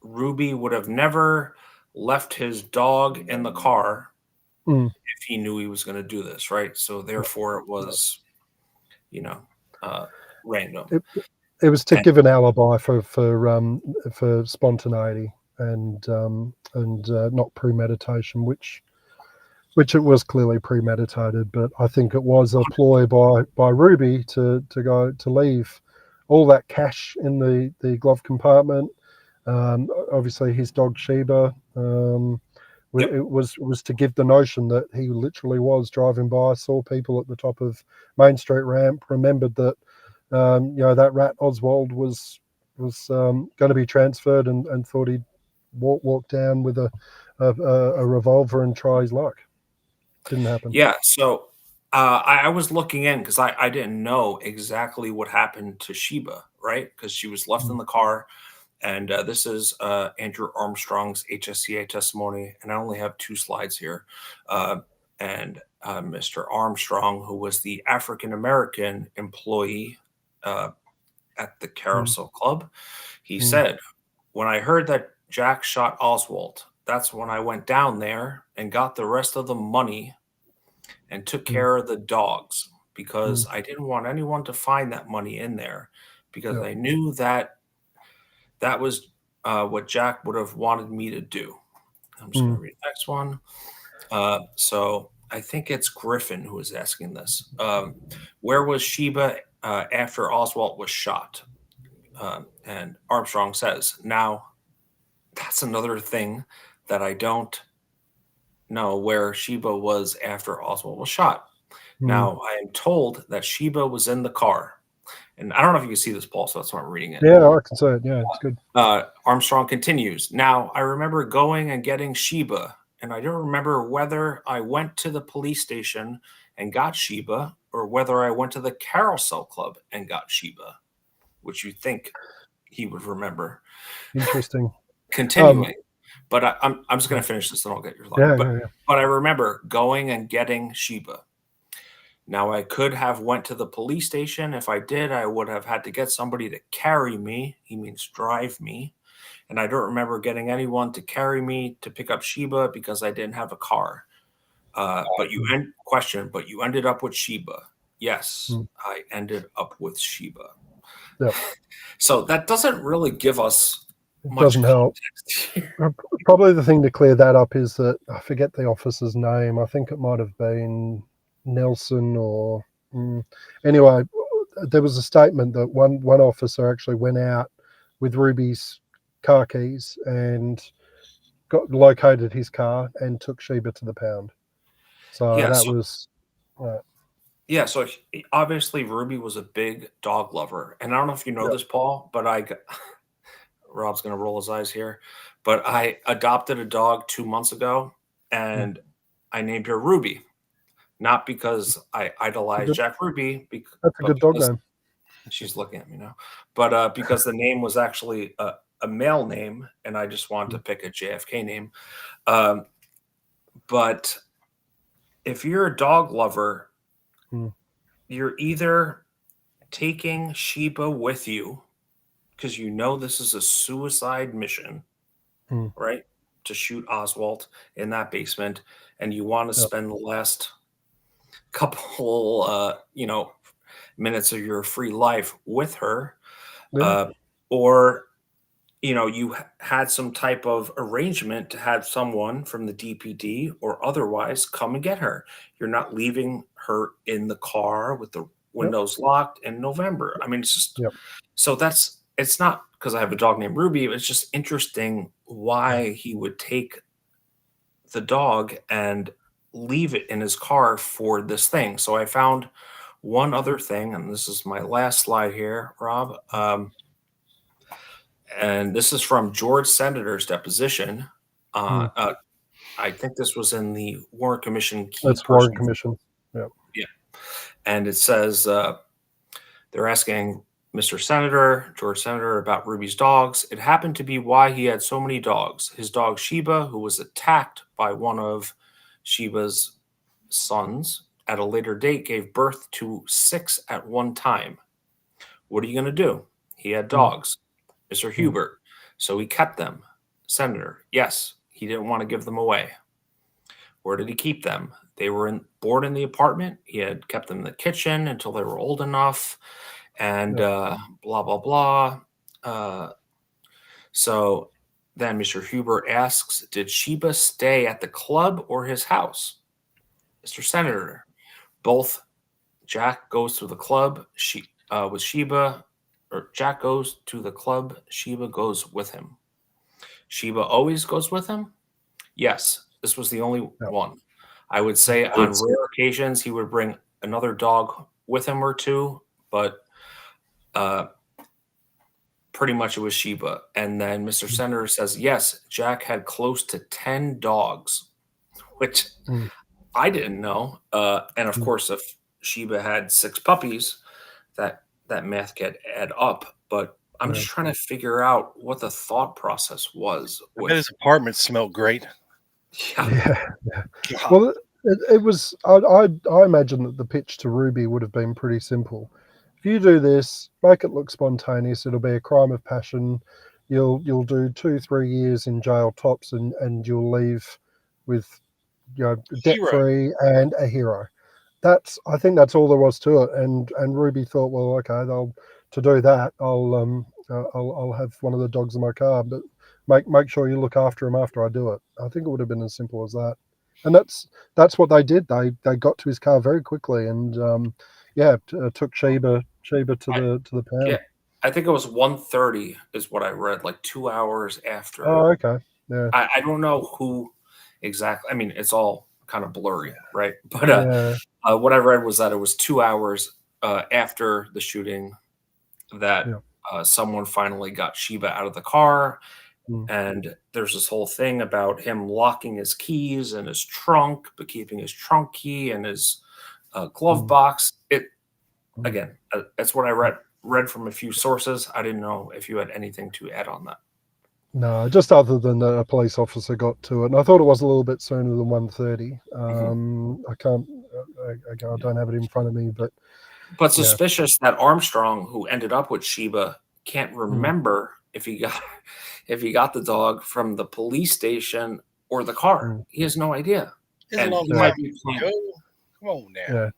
Ruby would have never left his dog in the car if he knew he was going to do this, right? So therefore it was, random. It was to give an alibi for spontaneity and not premeditation, which it was clearly premeditated. But I think it was a ploy by Ruby to leave all that cash in the glove compartment. Obviously, his dog Sheba. It was to give the notion that he literally was driving by, saw people at the top of Main Street ramp, remembered that that rat Oswald was going to be transferred, and thought he'd walk down with a revolver and try his luck. Didn't happen. Yeah. So I was looking in because I didn't know exactly what happened to Sheba, right? Because she was left in the car. And this is Andrew Armstrong's HSCA testimony, and I only have 2 slides here. And Mr. Armstrong, who was the African-American employee at the Carousel Club, he said, "When I heard that Jack shot Oswald, that's when I went down there and got the rest of the money and took care of the dogs, because I didn't want anyone to find that money in there, because I knew that was what Jack would have wanted me to do." I'm just going to read the next one. So I think it's Griffin who is asking this. Where was Sheba after Oswald was shot? And Armstrong says, now, that's another thing that I don't know, where Sheba was after Oswald was shot. Now, I am told that Sheba was in the car. And I don't know if you can see this, Paul, so that's why I'm reading it. Yeah, I can see it. Yeah, it's good. Armstrong continues. Now, I remember going and getting Sheba, and I don't remember whether I went to the police station and got Sheba, or whether I went to the Carousel Club and got Sheba, which you think he would remember. Interesting. Continuing. But I'm just going to finish this, and I'll get your thought. But I remember going and getting Sheba. Now, I could have went to the police station. If I did, I would have had to get somebody to carry me. He means drive me. And I don't remember getting anyone to carry me to pick up Sheba because I didn't have a car. But you ended up with Sheba. Yes, I ended up with Sheba. Yep. So that doesn't really give us much doesn't help. Probably the thing to clear that up is that I forget the officer's name. I think it might have been Nelson or anyway, there was a statement that one officer actually went out with Ruby's car keys and located his car and took Sheba to the pound. So was yeah. So obviously Ruby was a big dog lover, and I don't know if you know this, Paul, but Rob's gonna roll his eyes here, but I adopted a dog 2 months ago, and I named her Ruby. Not because I idolize Jack Ruby. That's a good dog name. She's looking at me now. But because the name was actually a male name, and I just wanted to pick a JFK name. But if you're a dog lover, you're either taking Sheba with you because you know this is a suicide mission, right? To shoot Oswald in that basement, and you want to spend the last couple minutes of your free life with her, or you had some type of arrangement to have someone from the DPD or otherwise come and get her. You're not leaving her in the car with the windows locked in November. I mean, it's just Yep. so it's not because I have a dog named Ruby. It's just interesting why he would take the dog and leave it in his car for this thing. So I found one other thing, and this is my last slide here, Rob. And this is from George Senator's deposition. I think this was in the Warren Commission. That's Warren Commission. Yeah. Yeah. And it says they're asking Mr. Senator, George Senator, about Ruby's dogs. It happened to be why he had so many dogs. His dog Sheba, who was attacked by one of Sheba's sons at a later date, gave birth to 6 at one time. What are you going to do? He had dogs. Mr. Hubert. So he kept them. Senator, yes, he didn't want to give them away. Where did he keep them? They were board in the apartment. He had kept them in the kitchen until they were old enough, and blah, blah, blah. So then Mr. Hubert asks, did Sheba stay at the club or his house? Mr. Senator, both. Jack goes to the club with Sheba, or Jack goes to the club. Sheba goes with him. Sheba always goes with him? Yes, this was the only one. I would say on rare occasions he would bring another dog with him or two, but pretty much it was Sheba. And then Mr. Senator says, yes, Jack had close to 10 dogs, which I didn't know. And of course, if Sheba had 6 puppies, that math could add up. But I'm just trying to figure out what the thought process was. I bet his apartment smelled great. Yeah. Well, it was. I imagine that the pitch to Ruby would have been pretty simple. If you do this, make it look spontaneous. It'll be a crime of passion. You'll do 2-3 years in jail tops, and you'll leave with debt free and a hero. I think that's all there was to it. And Ruby thought, well, okay, to do that, I'll have one of the dogs in my car, but make sure you look after him after I do it. I think it would have been as simple as that. And that's what they did. They got to his car very quickly, and took Sheba to the pound. Yeah, I think it was 1:30 is what I read, like 2 hours after. Oh, okay. Yeah. I don't know who exactly. I mean, it's all kind of blurry, right? But what I read was that it was 2 hours after the shooting that someone finally got Sheba out of the car. And there's this whole thing about him locking his keys in his trunk, but keeping his trunk key in his glove box. Again, that's what I read from a few sources. I didn't know if you had anything to add on that. No, just other than a police officer got to it, and I thought it was a little bit sooner than 1:30. I don't have it in front of me, but suspicious that Armstrong, who ended up with Sheba, can't remember if he got the dog from the police station or the car. He has no idea. And he might be playing. Come on now. Yeah.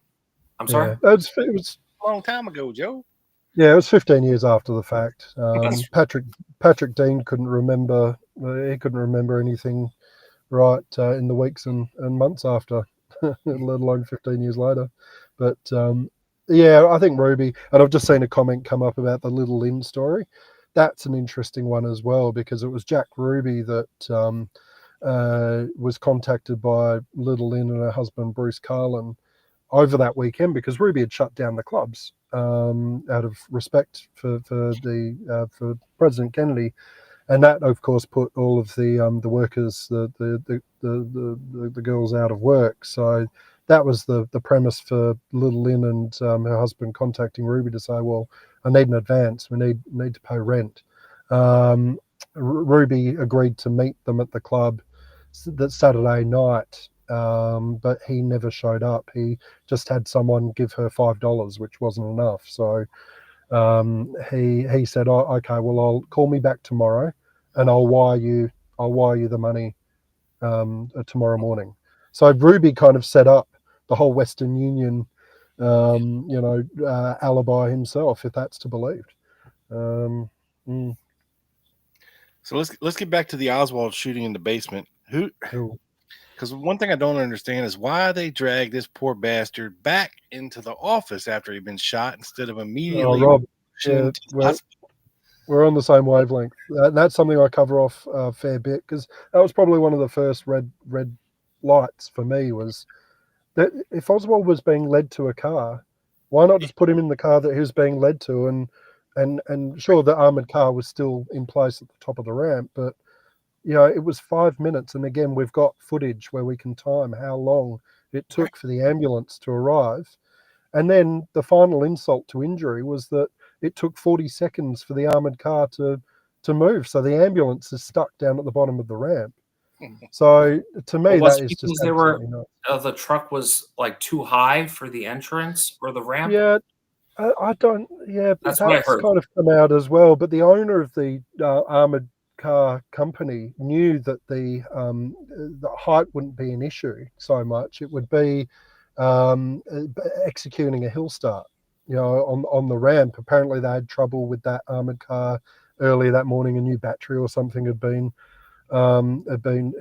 I'm sorry? Yeah. It was a long time ago, Joe. Yeah, it was 15 years after the fact. Patrick Dean couldn't remember. He couldn't remember anything right in the weeks and months after, let alone 15 years later. But I think Ruby, and I've just seen a comment come up about the Little Lynn story. That's an interesting one as well, because it was Jack Ruby that was contacted by Little Lynn and her husband Bruce Carlin over that weekend, because Ruby had shut down the clubs out of respect for President Kennedy, and that of course put all of the workers, the girls, out of work. So that was the premise for Little Lynn and her husband contacting Ruby to say, well, I need an advance. We need to pay rent. Ruby agreed to meet them at the club that Saturday night, but he never showed up. He just had someone give her $5, which wasn't enough. So he said, "Oh, okay, well, I'll call me back tomorrow, and I'll wire you the money tomorrow morning." So Ruby kind of set up the whole Western Union, alibi himself, if that's to be believed. So let's get back to the Oswald shooting in the basement. Because one thing I don't understand is why they dragged this poor bastard back into the office after he'd been shot instead of Oh, immediately Rob, pushing him to the we're, hospital. we're on the same wavelength. That's something I cover off a fair bit, because that was probably one of the first red lights for me, was that if Oswald was being led to a car, why not just put him in the car that he was being led to? And sure, the armored car was still in place at the top of the ramp, but it was 5 minutes. And again, we've got footage where we can time how long it took for the ambulance to arrive. And then the final insult to injury was that it took 40 seconds for the armored car to move. So the ambulance is stuck down at the bottom of the ramp. So to me, Was that it is just because they were absolutely nuts. the truck was like too high for the entrance or the ramp? Yeah, I don't. Yeah, That's what I that's heard. kind of come out as well. But the owner of the armored car company knew that the height wouldn't be an issue so much. It would be executing a hill start, on the ramp. Apparently, they had trouble with that armored car earlier that morning. A new battery or something had been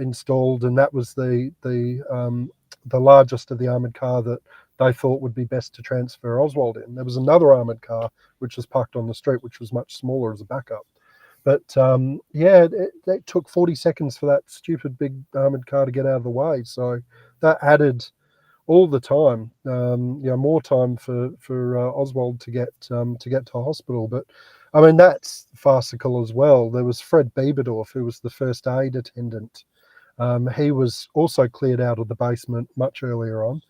installed, and that was the largest of the armored car that they thought would be best to transfer Oswald in. There was another armored car which was parked on the street, which was much smaller as a backup. But it took 40 seconds for that stupid big armored car to get out of the way. So that added all the time, more time for Oswald to get to hospital. But I mean, that's farcical as well. There was Fred Bieberdorf, who was the first aid attendant. He was also cleared out of the basement much earlier on.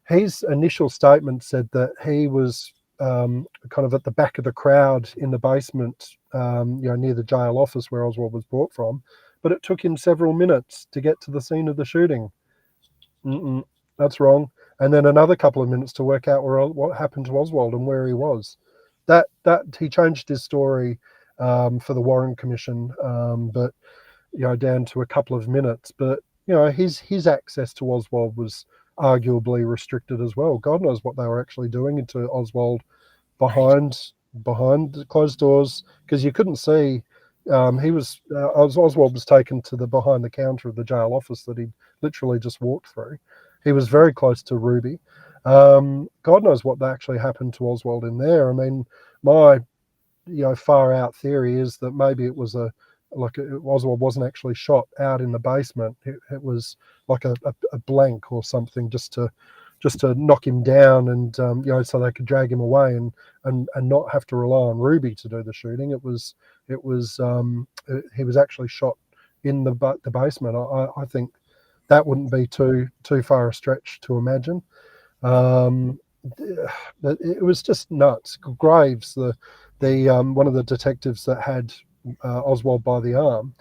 His initial statement said that he was kind of at the back of the crowd in the basement, near the jail office where Oswald was brought from, but it took him several minutes to get to the scene of the shooting. That's wrong. And then another couple of minutes to work out what happened to Oswald and where he was. That he changed his story for the Warren Commission, but down to a couple of minutes. But his access to Oswald was arguably restricted as well. God knows what they were actually doing to Oswald behind the closed doors, because you couldn't see. Oswald was taken to the behind the counter of the jail office that he literally just walked through. He was very close to Ruby. God knows what actually happened to Oswald in there. I mean, my far out theory is that maybe it was Oswald wasn't actually shot out in the basement. It was like a blank or something, just to knock him down, and so they could drag him away and not have to rely on Ruby to do the shooting. He was actually shot in the basement. I think that wouldn't be too far a stretch to imagine. But it was just nuts. Graves, the one of the detectives that had Oswald by the arm,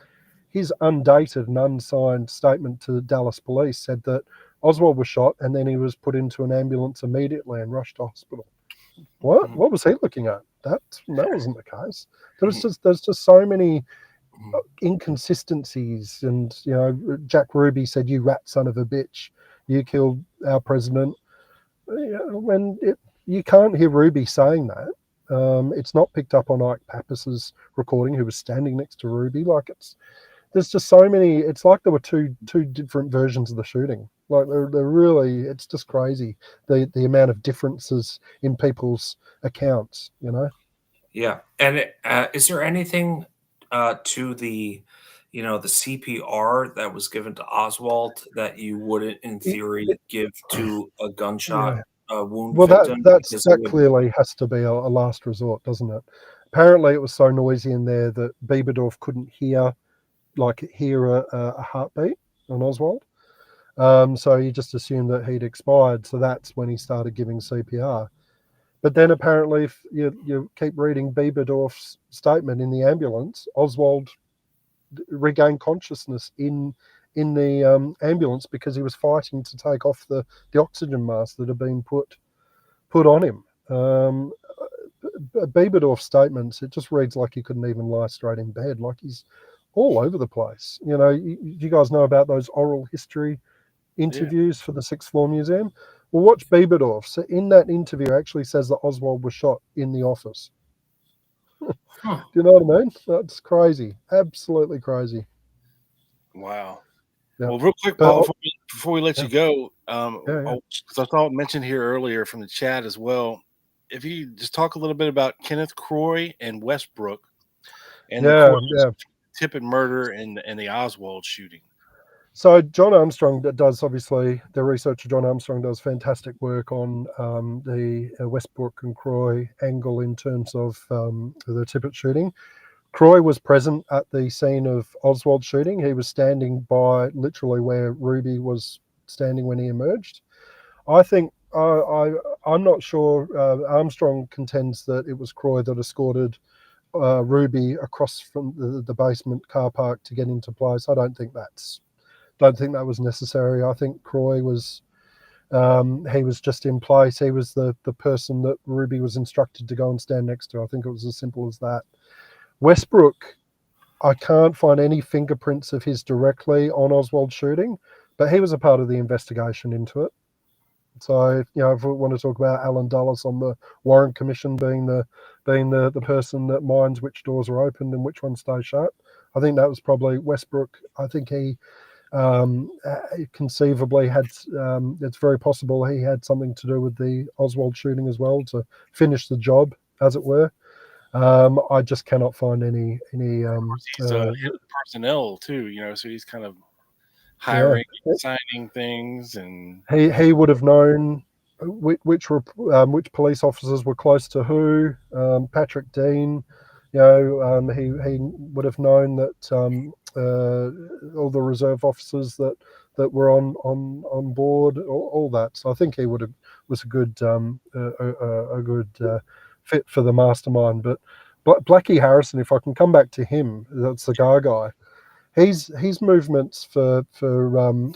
his undated and unsigned statement to Dallas police said that Oswald was shot and then he was put into an ambulance immediately and rushed to hospital. What was he looking at? That wasn't the case. There's just so many inconsistencies. And Jack Ruby said, "You rat son of a bitch, you killed our president." When you can't hear Ruby saying that. It's not picked up on Ike Pappas's recording, who was standing next to Ruby. There's just so many. It's like there were two different versions of the shooting. Like they're really. It's just crazy the amount of differences in people's accounts. Yeah, and is there anything to the the CPR that was given to Oswald that you wouldn't, in theory, give to a gunshot wound Well, victim? that clearly has to be a last resort, doesn't it? Apparently, it was so noisy in there that Bieberdorf couldn't hear a heartbeat on Oswald. So he just assumed that he'd expired. So that's when he started giving CPR. But then apparently, if you keep reading Bieberdorf's statement in the ambulance, Oswald regained consciousness in the ambulance because he was fighting to take off the oxygen mask that had been put on him. Bieberdorf's statements, it just reads like he couldn't even lie straight in bed, like he's all over the place. You guys know about those oral history interviews for the Sixth Floor Museum? Well, watch Bieberdorf. So in that interview, actually says that Oswald was shot in the office. Do you know what I mean? That's crazy. Absolutely crazy. Wow. Yeah. Well, real quick, But- Paul, before we let Yeah. you go, Yeah. because I saw it mentioned here earlier from the chat as well. If you just talk a little bit about Kenneth Croy and Westbrook, and the correlation between Tippit murder and the Oswald shooting. So John Armstrong does, obviously, the researcher John Armstrong does fantastic work on the Westbrook and Croy angle in terms of the Tippit shooting. Croy was present at the scene of Oswald shooting. He was standing by literally where Ruby was standing when he emerged. I think I'm not sure. Armstrong contends that it was Croy that escorted Ruby across from the basement car park to get into place. I don't think that was necessary. I think Croy was he was just in place. He was the person that Ruby was instructed to go and stand next to. I think it was as simple as that. Westbrook, I can't find any fingerprints of his directly on Oswald's shooting, but he was a part of the investigation into it. So, if we want to talk about Alan Dulles on the Warren Commission being the person that minds which doors are opened and which ones stay shut, I think that was probably Westbrook. I think he conceivably had, it's very possible he had something to do with the Oswald shooting as well, to finish the job, as it were. I just cannot find any. He's personnel too, so he's kind of hiring, signing things, and he would have known which police officers were close to who. Patrick Dean, he would have known that all the reserve officers that were on board, all that. So I think he was a good fit for the mastermind. But Blackie Harrison, if I can come back to him, that cigar guy, his movements for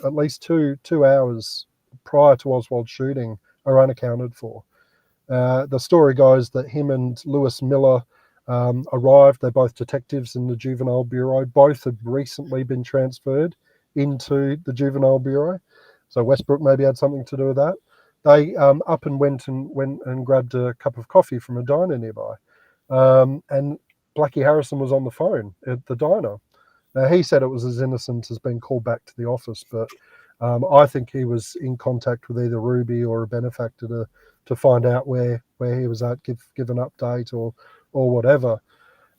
at least two hours prior to Oswald's shooting are unaccounted for. The story goes that him and Lewis Miller arrived. They're both detectives in the Juvenile Bureau. Both had recently been transferred into the Juvenile Bureau. So Westbrook maybe had something to do with that. They up and went and grabbed a cup of coffee from a diner nearby. And Blackie Harrison was on the phone at the diner. Now, he said it was as innocent as being called back to the office, but I think he was in contact with either Ruby or a benefactor to find out where he was at, give an update or whatever.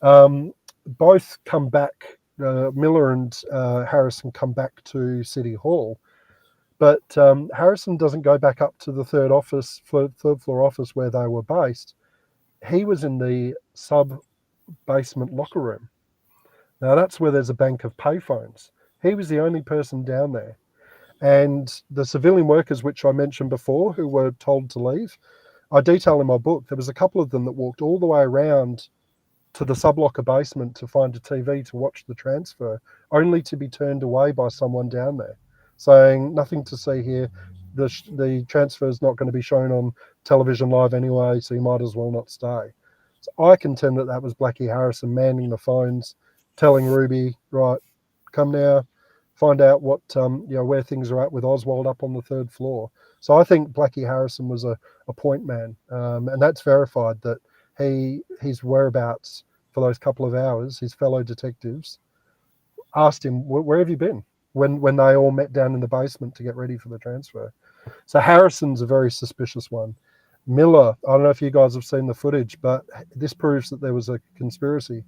Both come back, Miller and Harrison come back to City Hall, but Harrison doesn't go back up to the third floor office where they were based. He was in the sub-basement locker room. Now, that's where there's a bank of payphones. He was the only person down there. And the civilian workers, which I mentioned before, who were told to leave, I detail in my book, there was a couple of them that walked all the way around to the sub-locker basement to find a TV to watch the transfer, only to be turned away by someone down there, saying, nothing to see here. The transfer is not going to be shown on television live anyway, so you might as well not stay. So I contend that was Blackie Harrison manning the phones, telling Ruby, right, come now, find out what where things are at with Oswald up on the third floor. So I think Blackie Harrison was a point man, and that's verified that his whereabouts for those couple of hours, his fellow detectives asked him, where have you been? When they all met down in the basement to get ready for the transfer. So Harrison's a very suspicious one. Miller, I don't know if you guys have seen the footage, but this proves that there was a conspiracy.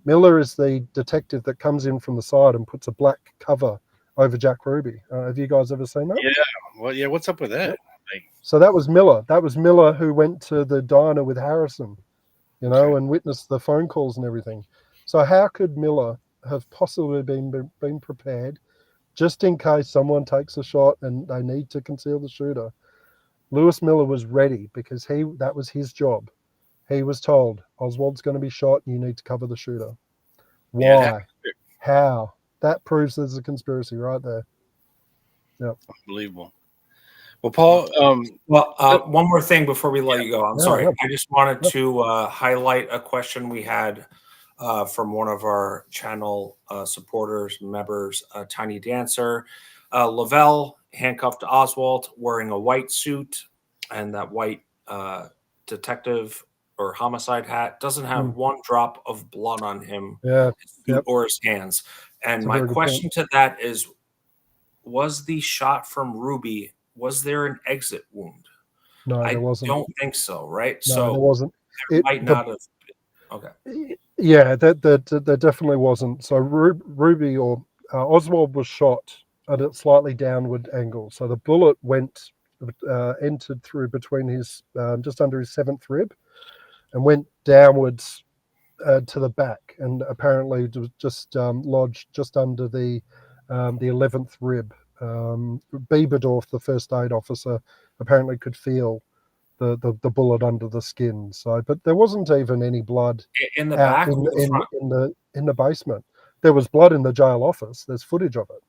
Miller is the detective that comes in from the side and puts a black cover over Jack Ruby. Have you guys ever seen that? Yeah. Well, yeah. What's up with that? So that was Miller. That was Miller who went to the diner with Harrison, and witnessed the phone calls and everything. So how could Miller have possibly been prepared just in case someone takes a shot and they need to conceal the shooter? Lewis Miller was ready because that was his job. He was told, Oswald's going to be shot, you need to cover the shooter. Why? How? That proves there's a conspiracy right there. Yeah. Unbelievable. Well, Paul, one more thing before we let you go. I'm sorry. Yeah. I just wanted to highlight a question we had from one of our channel supporters, members, Tiny Dancer. Lavelle handcuffed Oswald wearing a white suit, and that white detective or homicide hat doesn't have one drop of blood on him or his hands. And my question to that is, was the shot from Ruby, was there an exit wound? No, I there wasn't. don't think so, right? No, So there wasn't. there might not have been. Okay. Yeah, there definitely wasn't. So Ruby or Oswald was shot at a slightly downward angle. So the bullet entered through between his just under his 7th rib, and went downwards to the back, and apparently it was just lodged just under the 11th rib. Bieberdorf, the first aid officer, apparently could feel the bullet under the skin. So, but there wasn't even any blood In the out back or the front? in the basement. There was blood in the jail office. There's footage of it,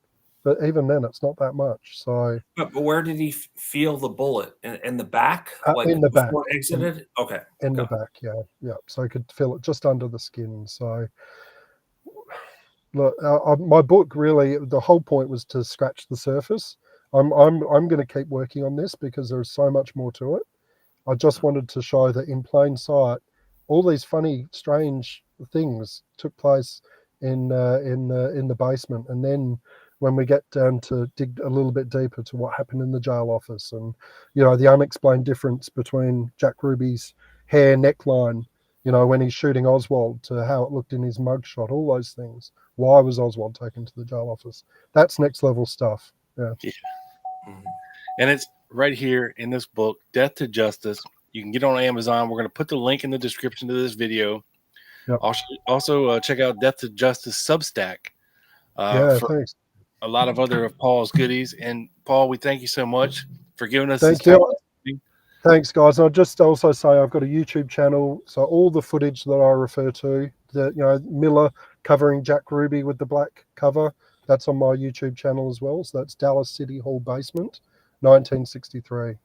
but even then, it's not that much. So, But where did he feel the bullet? In the back? in the back. Before it exited? Okay. In the back, yeah. So I could feel it just under the skin. So, look, my book really, the whole point was to scratch the surface. I'm going to keep working on this because there's so much more to it. I just wanted to show that in plain sight, all these funny, strange things took place in the basement, and then when we get down to dig a little bit deeper to what happened in the jail office, and the unexplained difference between Jack Ruby's hair neckline, when he's shooting Oswald, to how it looked in his mugshot, all those things. Why was Oswald taken to the jail office? That's next level stuff. Yeah. And it's right here in this book, Death to Justice. You can get it on Amazon. We're going to put the link in the description to this video. Yep. Also, check out Death to Justice Substack. For Thanks. a lot of other of Paul's goodies. And Paul, we thank you so much for giving us Thank this you. Thanks, guys. And I'll just also say I've got a YouTube channel, so all the footage that I refer to, Miller covering Jack Ruby with the black cover, that's on my YouTube channel as well. So that's Dallas City Hall Basement, 1963.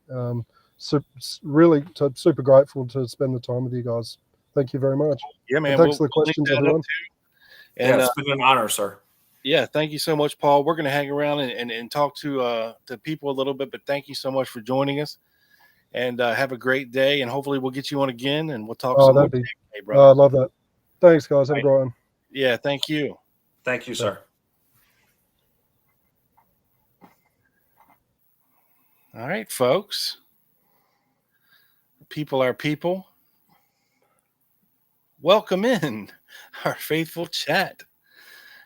Really super grateful to spend the time with you guys. Thank you very much. Yeah, man. And thanks for the questions, everyone. And it's been an honor, sir. Yeah, thank you so much, Paul. We're going to hang around and talk to people a little bit, but thank you so much for joining us. And have a great day, and hopefully we'll get you on again, and we'll talk some more. Hey, brother. I love that. Thanks, guys. Have a great one. Yeah, thank you. Thank you, sir. All right, folks. People are people. Welcome in our faithful chat.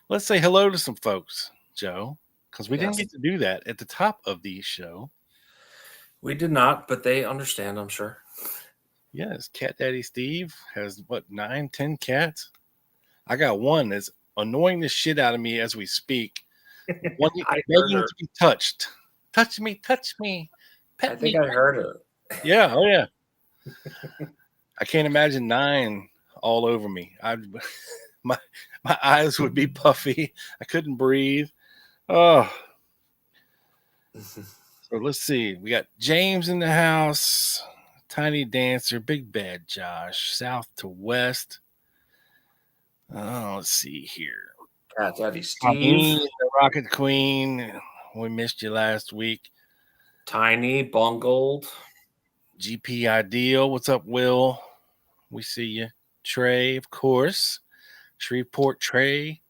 Let's say hello to some folks, Joe, because we didn't get to do that at the top of the show. We did not, but they understand, I'm sure. Yes, Cat Daddy Steve has, 9, 10 cats? I got one that's annoying the shit out of me as we speak. One begging to be touched. Touch me, touch me. Pet I think me. I heard her. Yeah, oh yeah. I can't imagine 9 all over me. My eyes would be puffy. I couldn't breathe. Oh. So let's see. We got James in the house, Tiny Dancer, Big Bad Josh, South to West. Oh, let's see here. Cat Daddy Steve, the Rocket Queen. We missed you last week. Tiny Bungled, GP Ideal. What's up, Will? We see you. Trey, of course. Shreveport Trey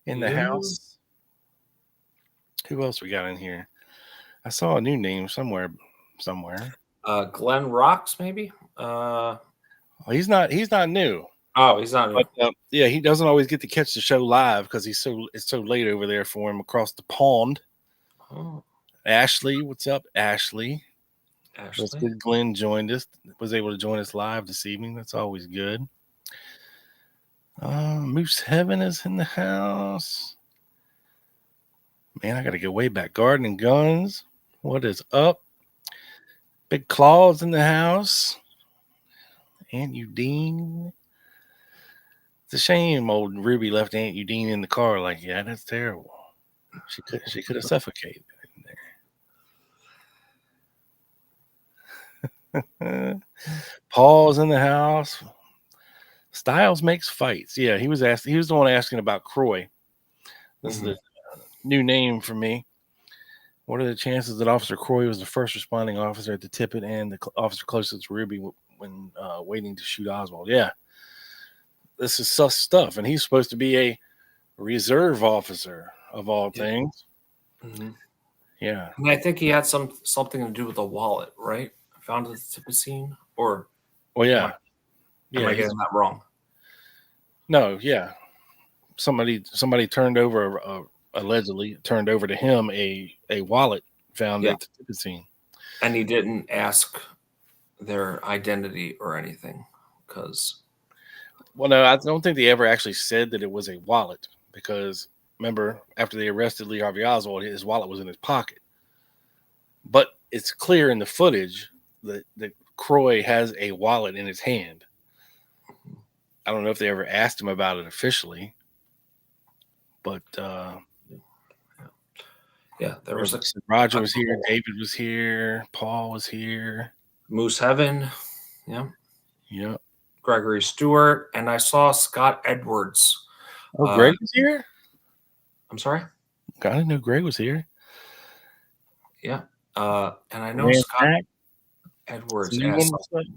in the house. Who else we got in here? I saw a new name somewhere. Glenn Rocks, maybe. He's not new. Oh, he's not new. But yeah, he doesn't always get to catch the show live because it's so late over there for him across the pond. Oh. Ashley, what's up, Ashley? Ashley. That's good. Glenn was able to join us live this evening. That's always good. Moose Heaven is in the house. Man, I got to go way back. Garden and Guns. What is up? Big Claws in the house. Aunt Udine. It's a shame old Ruby left Aunt Udine in the car like that. That's terrible. She could have suffocated in there. Paul's in the house. Styles makes fights. Yeah, he was the one asking about Croy. This is the new name for me. What are the chances that Officer Croy was the first responding officer at the Tippett and the officer closest to Ruby when waiting to shoot Oswald? Yeah, this is sus stuff, and he's supposed to be a reserve officer of all things. Yeah. And I think he had something to do with the wallet, right? Found at the tip of the scene, or Well, am yeah. I, Yeah. getting that wrong? No, yeah. Somebody turned over allegedly turned over to him a wallet found Yeah. at the tipping scene. And he didn't ask their identity or anything, because Well, no, I don't think they ever actually said that it was a wallet because remember, after they arrested Lee Harvey Oswald, his wallet was in his pocket. But it's clear in the footage that Croy has a wallet in his hand. I don't know if they ever asked him about it officially, but yeah, there was Roger was here, David was here, Paul was here. Moose Heaven, yeah, Yeah. Gregory Stewart, and I saw Scott Edwards. Oh, Greg was here? I'm sorry? I didn't know Greg was here. Yeah. And I know Scott Edwards asked something.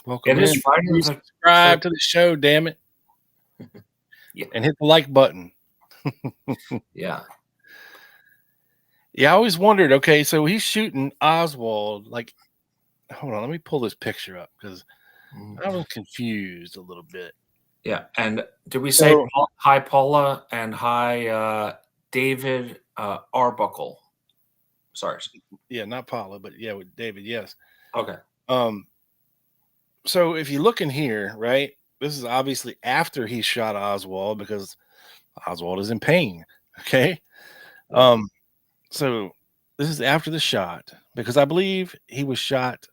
Welcome It is Friday. Please subscribe to the show, damn it. Yeah. And hit the like button. Yeah. Yeah, I always wondered, okay, so he's shooting Oswald. Like, hold on, let me pull this picture up because I was confused a little bit. Yeah. And did we say hi, Paula, and hi, David Arbuckle? Sorry. Yeah, not Paula, but yeah, with David, yes. Okay. So if you look in here, right, this is obviously after he shot Oswald because Oswald is in pain. Okay. So this is after the shot because I believe he was shot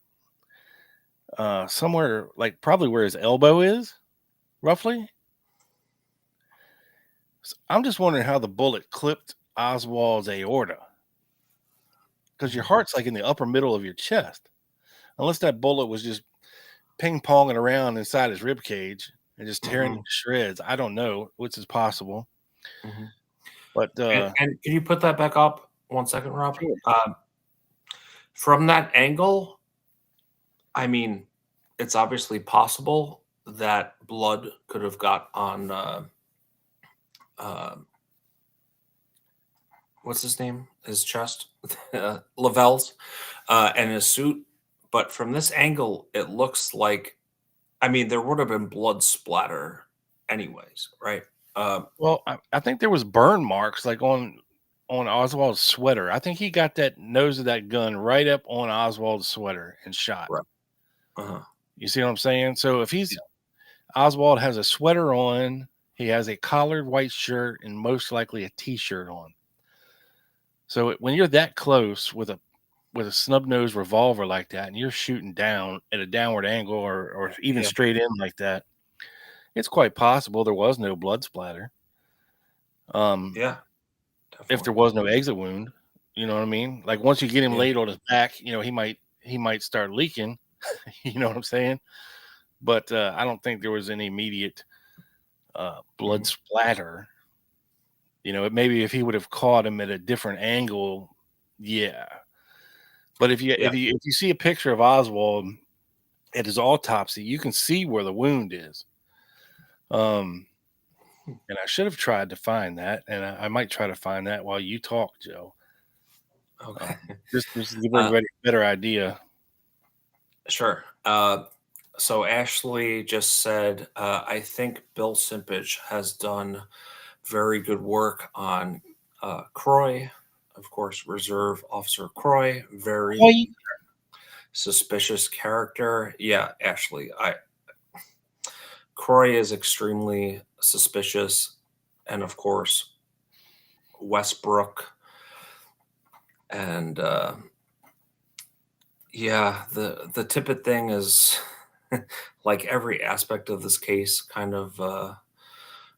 somewhere like probably where his elbow is, roughly. So I'm just wondering how the bullet clipped Oswald's aorta. Because your heart's like in the upper middle of your chest. Unless that bullet was just ping-ponging around inside his rib cage and just tearing it to shreds. I don't know, which is possible. But and can you put that back up 1 second, Rob? Sure. From that angle, I mean, it's obviously possible that blood could have got on what's his name? His chest, Lavelle's, and his suit. But from this angle, it looks like, I mean, there would have been blood splatter anyways, right? Well, I think there was burn marks like on Oswald's sweater. I think he got that nose of that gun right up on Oswald's sweater and shot. Right. You see what I'm saying? So if Oswald has a sweater on, he has a collared white shirt and most likely a t-shirt on. So when you're that close with a snub nose revolver like that, and you're shooting down at a downward angle or even straight in like that, it's quite possible there was no blood splatter. Yeah. Definitely. If there was no exit wound, you know what I mean? Like once you get him laid on his back, you know, he might start leaking. You know what I'm saying? But I don't think there was any immediate blood splatter. You know, maybe if he would have caught him at a different angle, yeah. But if you see a picture of Oswald at his autopsy, you can see where the wound is. And I should have tried to find that, and I might try to find that while you talk, Joe. Okay. Just to give everybody a better idea. Sure. So Ashley just said, I think Bill Simpage has done very good work on Croy. Of course, Reserve Officer Croy, very suspicious character. Yeah, Ashley, Croy is extremely suspicious, and of course, Westbrook, and yeah, the Tippett thing is like every aspect of this case, kind of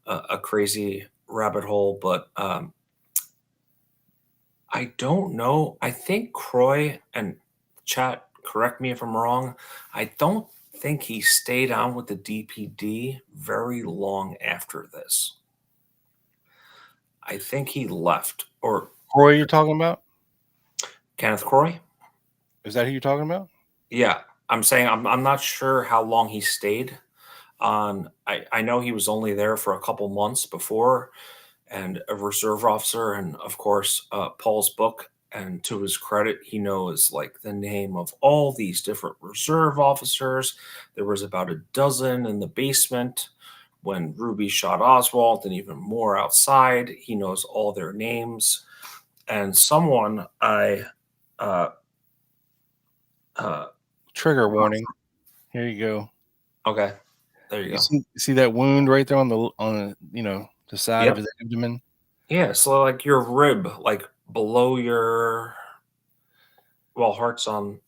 a crazy rabbit hole, but I don't know. I think Croy, and chat, correct me if I'm wrong, I don't think he stayed on with the DPD very long after this. I think he left. Or Croy, you're talking about? Kenneth Croy? Is that who you're talking about? Yeah, I'm saying I'm not sure how long he stayed on. I know he was only there for a couple months before, and a reserve officer, and of course Paul's book And to his credit, he knows like the name of all these different reserve officers. There was about a dozen in the basement when Ruby shot Oswald, and even more outside. He knows all their names. And someone I uh, Trigger warning. Here you go. okay, there you You go. see that wound right there on the the side of Yep. his abdomen. Yeah, so like your rib, like below your heart's on.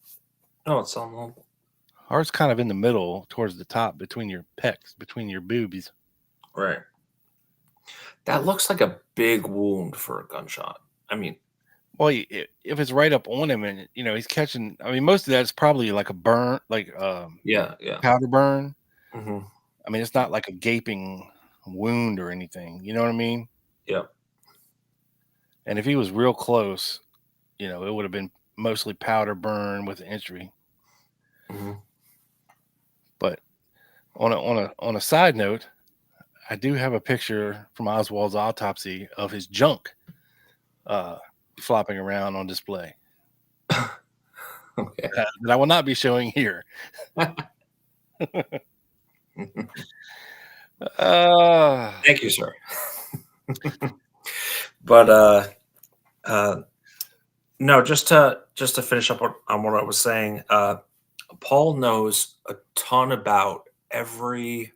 No, it's on. Heart's kind of in the middle, towards the top, between your pecs, between your boobies. Right. That looks like a big wound for a gunshot. I mean, Well, if it's right up on him, and he's catching. I mean, most of that's probably like a burn, like yeah. powder burn. Hmm. I mean, it's not like a gaping wound or anything. You know what I mean? Yeah. And if he was real close, it would have been mostly powder burn with an injury. Hmm. But on a side note, I do have a picture from Oswald's autopsy of his junk flopping around on display Okay. that I will not be showing here. Thank you, sir. But no, just to finish up on what I was saying, Paul knows a ton about every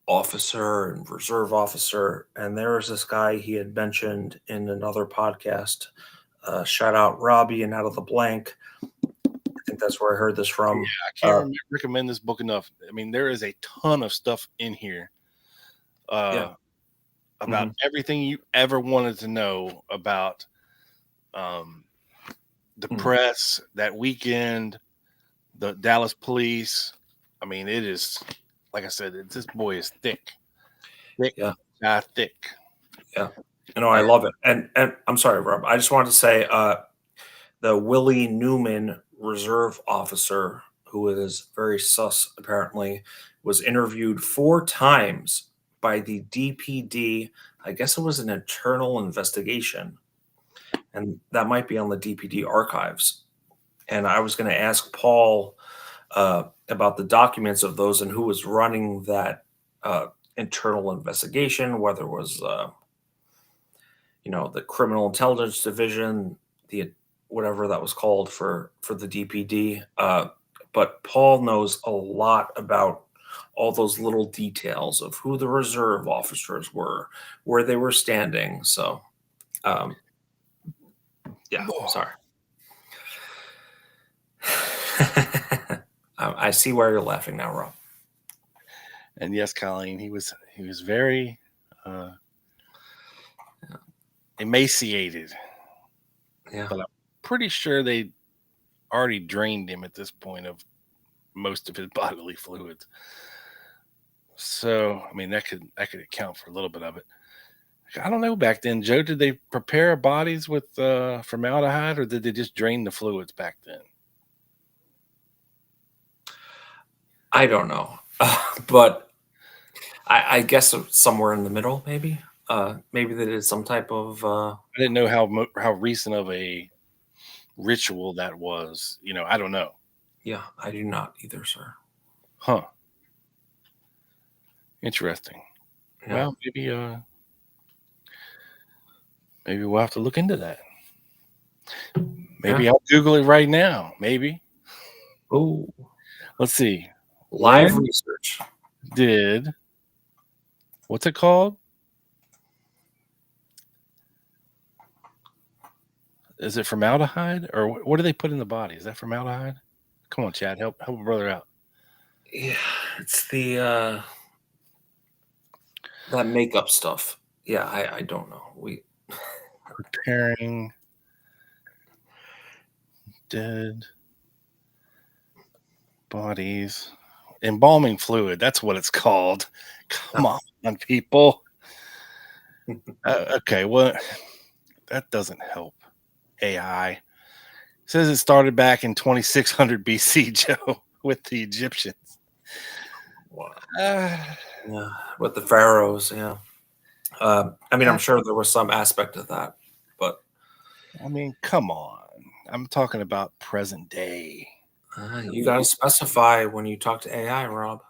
officer and reserve officer, and there was this guy he had mentioned in another podcast. Shout out Robbie and Out of the Blank. I think that's where I heard this from. I can't recommend this book enough. I mean, there is a ton of stuff in here about everything you ever wanted to know about the press that weekend, the Dallas police. I mean, it is, like I said, this boy is thick. Thick. Yeah. Thick. Yeah. I love it. And I'm sorry, Rob. I just wanted to say the Willie Newman reserve officer, who is very sus apparently, was interviewed 4 times by the DPD. I guess it was an internal investigation. And that might be on the DPD archives. And I was going to ask Paul about the documents of those and who was running that internal investigation, whether it was the Criminal Intelligence Division, the whatever that was called for the DPD. But Paul knows a lot about all those little details of who the reserve officers were, where they were standing. So, sorry. I see why you're laughing now, Rob. And yes, Colleen, he was very emaciated. Yeah. But I'm pretty sure they already drained him at this point of most of his bodily fluids. So, I mean, that could account for a little bit of it. I don't know. Back then, Joe, did they prepare bodies with formaldehyde, or did they just drain the fluids back then? I don't know, but I guess somewhere in the middle, maybe. Maybe they did some type of. I didn't know how recent of a ritual that was. I don't know. Yeah, I do not either, sir. Huh. Interesting. Yeah. Well, maybe we'll have to look into that. Maybe I'll Google it right now. Maybe. Oh, let's see. Live research. What's it called? Is it formaldehyde, or what do they put in the body? Is that formaldehyde? Come on, Chad, help a brother out. Yeah, it's the that makeup stuff. Yeah, I don't know. We preparing dead bodies, embalming fluid. That's what it's called. Come on, people. Okay, well, that doesn't help. AI it says it started back in 2600 BC, Joe, with the Egyptians. Wow. Yeah, with the pharaohs. Yeah. I mean, I'm sure there was some aspect of that, but I mean, come on. I'm talking about present day. You got to specify when you talk to AI, Rob.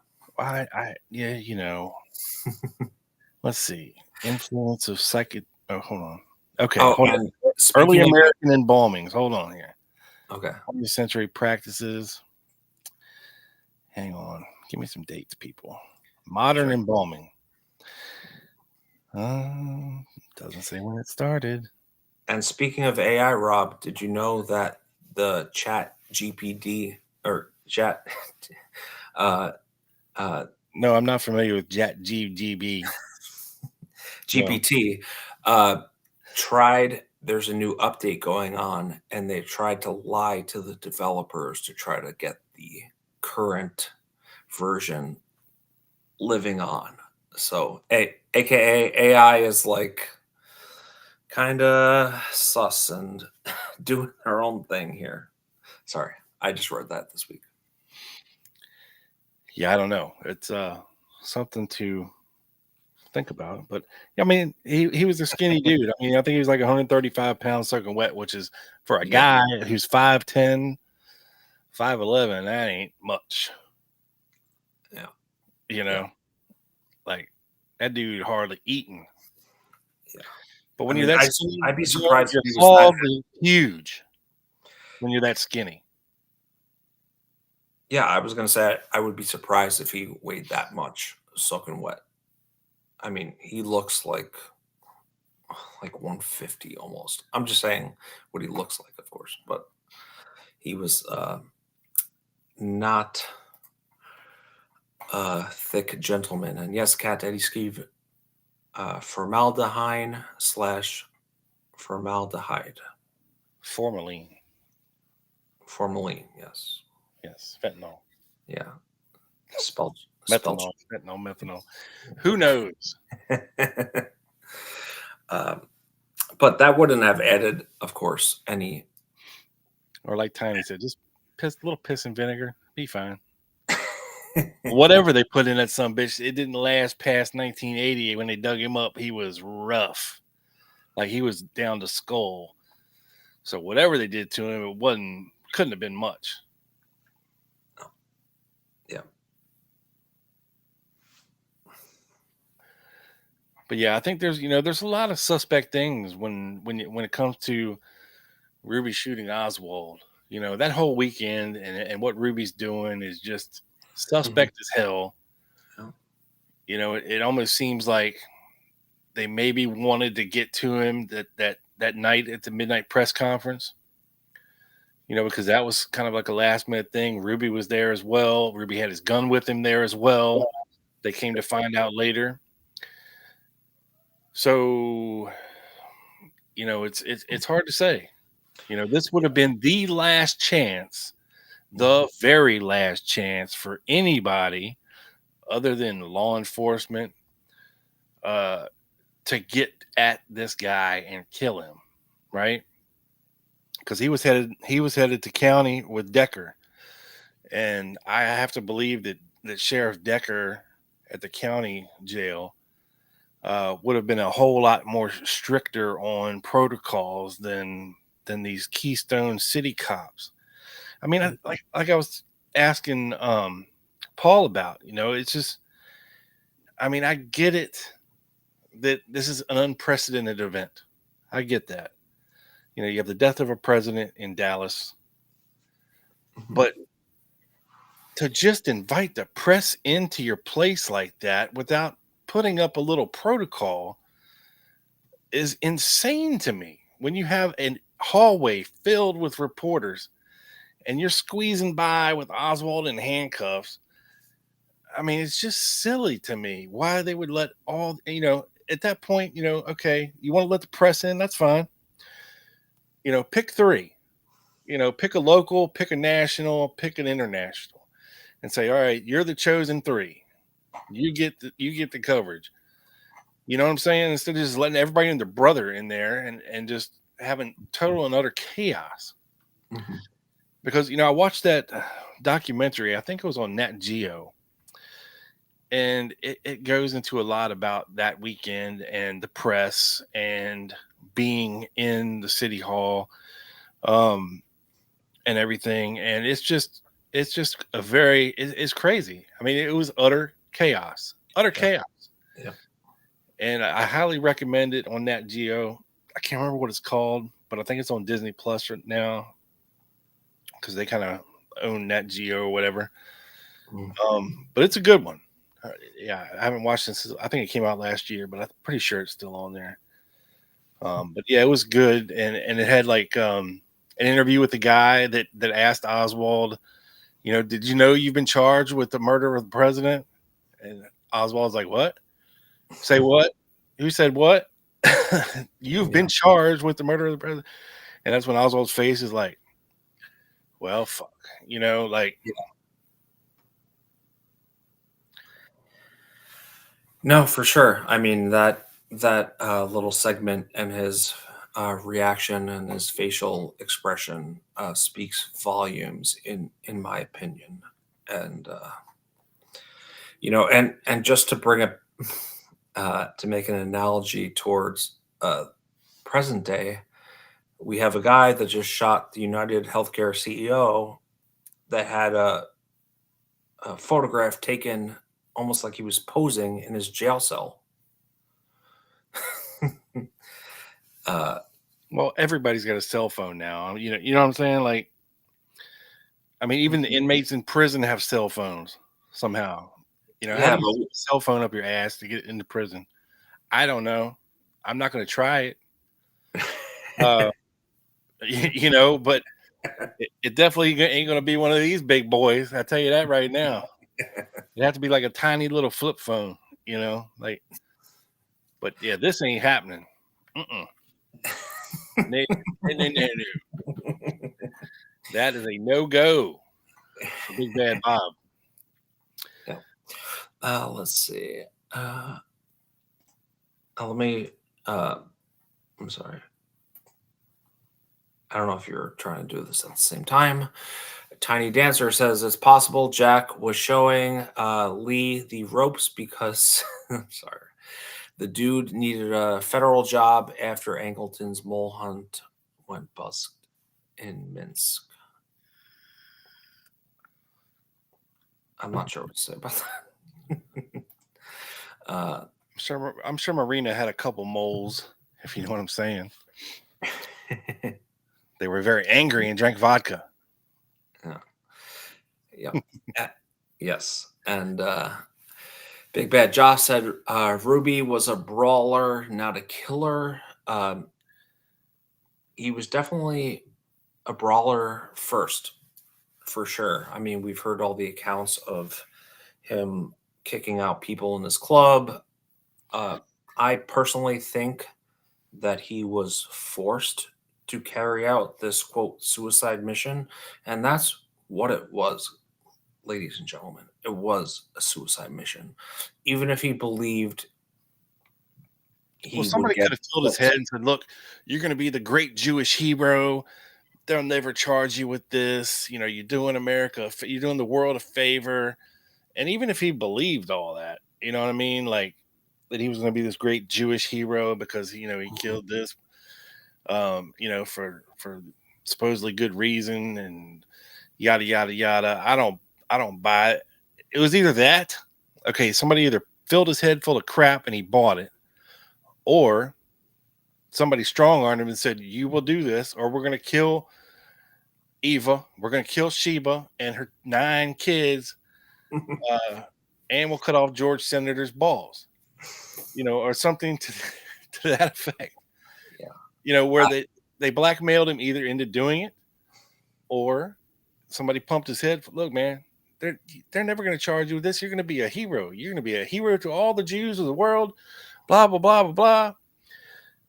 Yeah, you know. Let's see. Influence of psychic. Oh, hold on. Okay, Oh, hold on. and Early speaking of, American embalmings. Hold on here. okay, 20th century practices. Hang on. Give me some dates, people. Modern Sure. embalming. Doesn't say when it started. And speaking of AI, Rob, did you know that the Chat GPD or Chat uh, No, I'm not familiar with GBG. GPT tried? There's a new update going on, and they tried to lie to the developers to try to get the current version living on. So, AKA AI is like kind of sus and doing her own thing here. Sorry, I just read that this week. Yeah, I don't know. It's something to think about. But I mean, he was a skinny dude. I mean, I think he was like 135 pounds soaking wet, which is for a guy who's 5'10, 5'11, that ain't much. Yeah. You know, like that dude hardly eating. Yeah. But when I you're mean, that skinny, I'd be surprised your if he was that. hog is huge when you're that skinny. Yeah, I was gonna say I would be surprised if he weighed that much soaking wet. I mean, he looks like 150 almost. I'm just saying what he looks like, of course, but he was not a thick gentleman. And yes, Cat Eddie Skeeve, formaldehyde / formaldehyde. Formalin. Formalin, yes. Yes, fentanyl. Yeah. Spelled Methanol, methanol. Who knows? But that wouldn't have added, of course, any. Or like Tiny said, just a little piss and vinegar, be fine. Whatever they put in that son bitch, it didn't last past 1980. When they dug him up, he was rough, like he was down to skull. So whatever they did to him, couldn't have been much. Yeah. But yeah, I think there's a lot of suspect things when it comes to Ruby shooting Oswald. You know, that whole weekend and what Ruby's doing is just suspect as hell. Yeah. You know, it almost seems like they maybe wanted to get to him that night at the midnight press conference. You know, because that was kind of like a last minute thing. Ruby was there as well. Ruby had his gun with him there as well. They came to find out later. So, you know, it's hard to say. You know, this would have been the last chance, the very last chance for anybody other than law enforcement to get at this guy and kill him, right? Because he was headed to county with Decker, and I have to believe that Sheriff Decker at the county jail would have been a whole lot more stricter on protocols than these Keystone City cops. I mean, like I was asking Paul about, you know, it's just, I mean, I get it that this is an unprecedented event. I get that. You know, you have the death of a president in Dallas, but to just invite the press into your place like that without putting up a little protocol is insane to me. When you have a hallway filled with reporters and you're squeezing by with Oswald in handcuffs, I mean, it's just silly to me why they would let all, you know, at that point, you know, okay, you want to let the press in, that's fine. You know, pick three, you know, pick a local, pick a national, pick an international, and say, all right, you're the chosen three. You get the coverage. You know what I'm saying? Instead of just letting everybody and their brother in there and just having total and utter chaos. Mm-hmm. Because, you know, I watched that documentary, I think it was on Nat Geo, and it goes into a lot about that weekend and the press and being in the city hall, and everything. And it's just it's crazy. I mean, it was utter chaos. Yeah. And I highly recommend it on Nat Geo. I can't remember what it's called, but I think it's on Disney Plus right now because they kind of own Nat Geo or whatever. But it's a good one. Yeah, I haven't watched this. I think it came out last year, but I'm pretty sure it's still on there. But yeah, it was good, and it had like an interview with the guy that asked Oswald, did you know you've been charged with the murder of the president? And Oswald's like, what? Say what? Who said what? You've been charged with the murder of the president. And that's when Oswald's face is like, well, fuck, like. No, for sure. I mean, that little segment and his reaction and his facial expression speaks volumes, in my opinion. And and just to bring up to make an analogy towards present day, we have a guy that just shot the United Healthcare CEO that had a photograph taken almost like he was posing in his jail cell. Well, everybody's got a cell phone now. You know what I'm saying? Like, I mean, even the inmates in prison have cell phones somehow. How do you get a cell phone up your ass to get into prison? I don't know. I'm not going to try it. But it definitely ain't going to be one of these big boys. I tell you that right now. It have to be like a tiny little flip phone, like. But yeah, this ain't happening. No. That is a no-go for Big Bad Bob. Yeah. Let's see. Let me. I'm sorry. I don't know if you're trying to do this at the same time. Tiny Dancer says it's possible Jack was showing Lee the ropes because sorry, the dude needed a federal job after Angleton's mole hunt went bust in Minsk. I'm not sure what to say about that. I'm sure Marina had a couple moles, if you know what I'm saying. They were very angry and drank vodka. Yeah. Yes. And Big Bad Josh said Ruby was a brawler, not a killer. He was definitely a brawler first, for sure. I mean, we've heard all the accounts of him kicking out people in his club. I personally think that he was forced to carry out this, quote, suicide mission. And that's what it was, ladies and gentlemen. It was a suicide mission. Even if he believed somebody could have told his head and said, look, you're going to be the great Jewish hero. They'll never charge you with this. You're doing you're doing the world a favor. And even if he believed all that, you know what I mean? Like that he was going to be this great Jewish hero because, he killed this, for supposedly good reason and yada, yada, yada. I don't buy it. It was either that. Okay. Somebody either filled his head full of crap and he bought it, or somebody strong-armed him and said, you will do this, or we're going to kill Eva. We're going to kill Sheba and her 9 kids. And we'll cut off George Senator's balls, or something to that effect. Yeah. Where they blackmailed him either into doing it, or somebody pumped his head. Look, man, they're never going to charge you with this. You're going to be a hero. You're going to be a hero to all the Jews of the world. Blah, blah, blah, blah,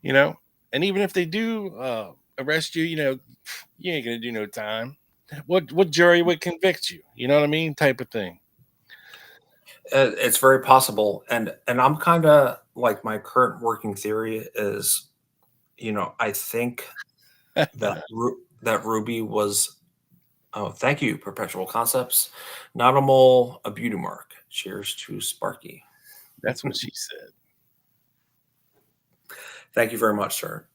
blah. And even if they do arrest you, you ain't going to do no time. What jury would convict you? You know what I mean? Type of thing. It's very possible. And I'm kind of like, my current working theory is, I think that Ruby was, oh, thank you, Perpetual Concepts. Not a mole, a beauty mark. Cheers to Sparky. That's what she said. Thank you very much, sir.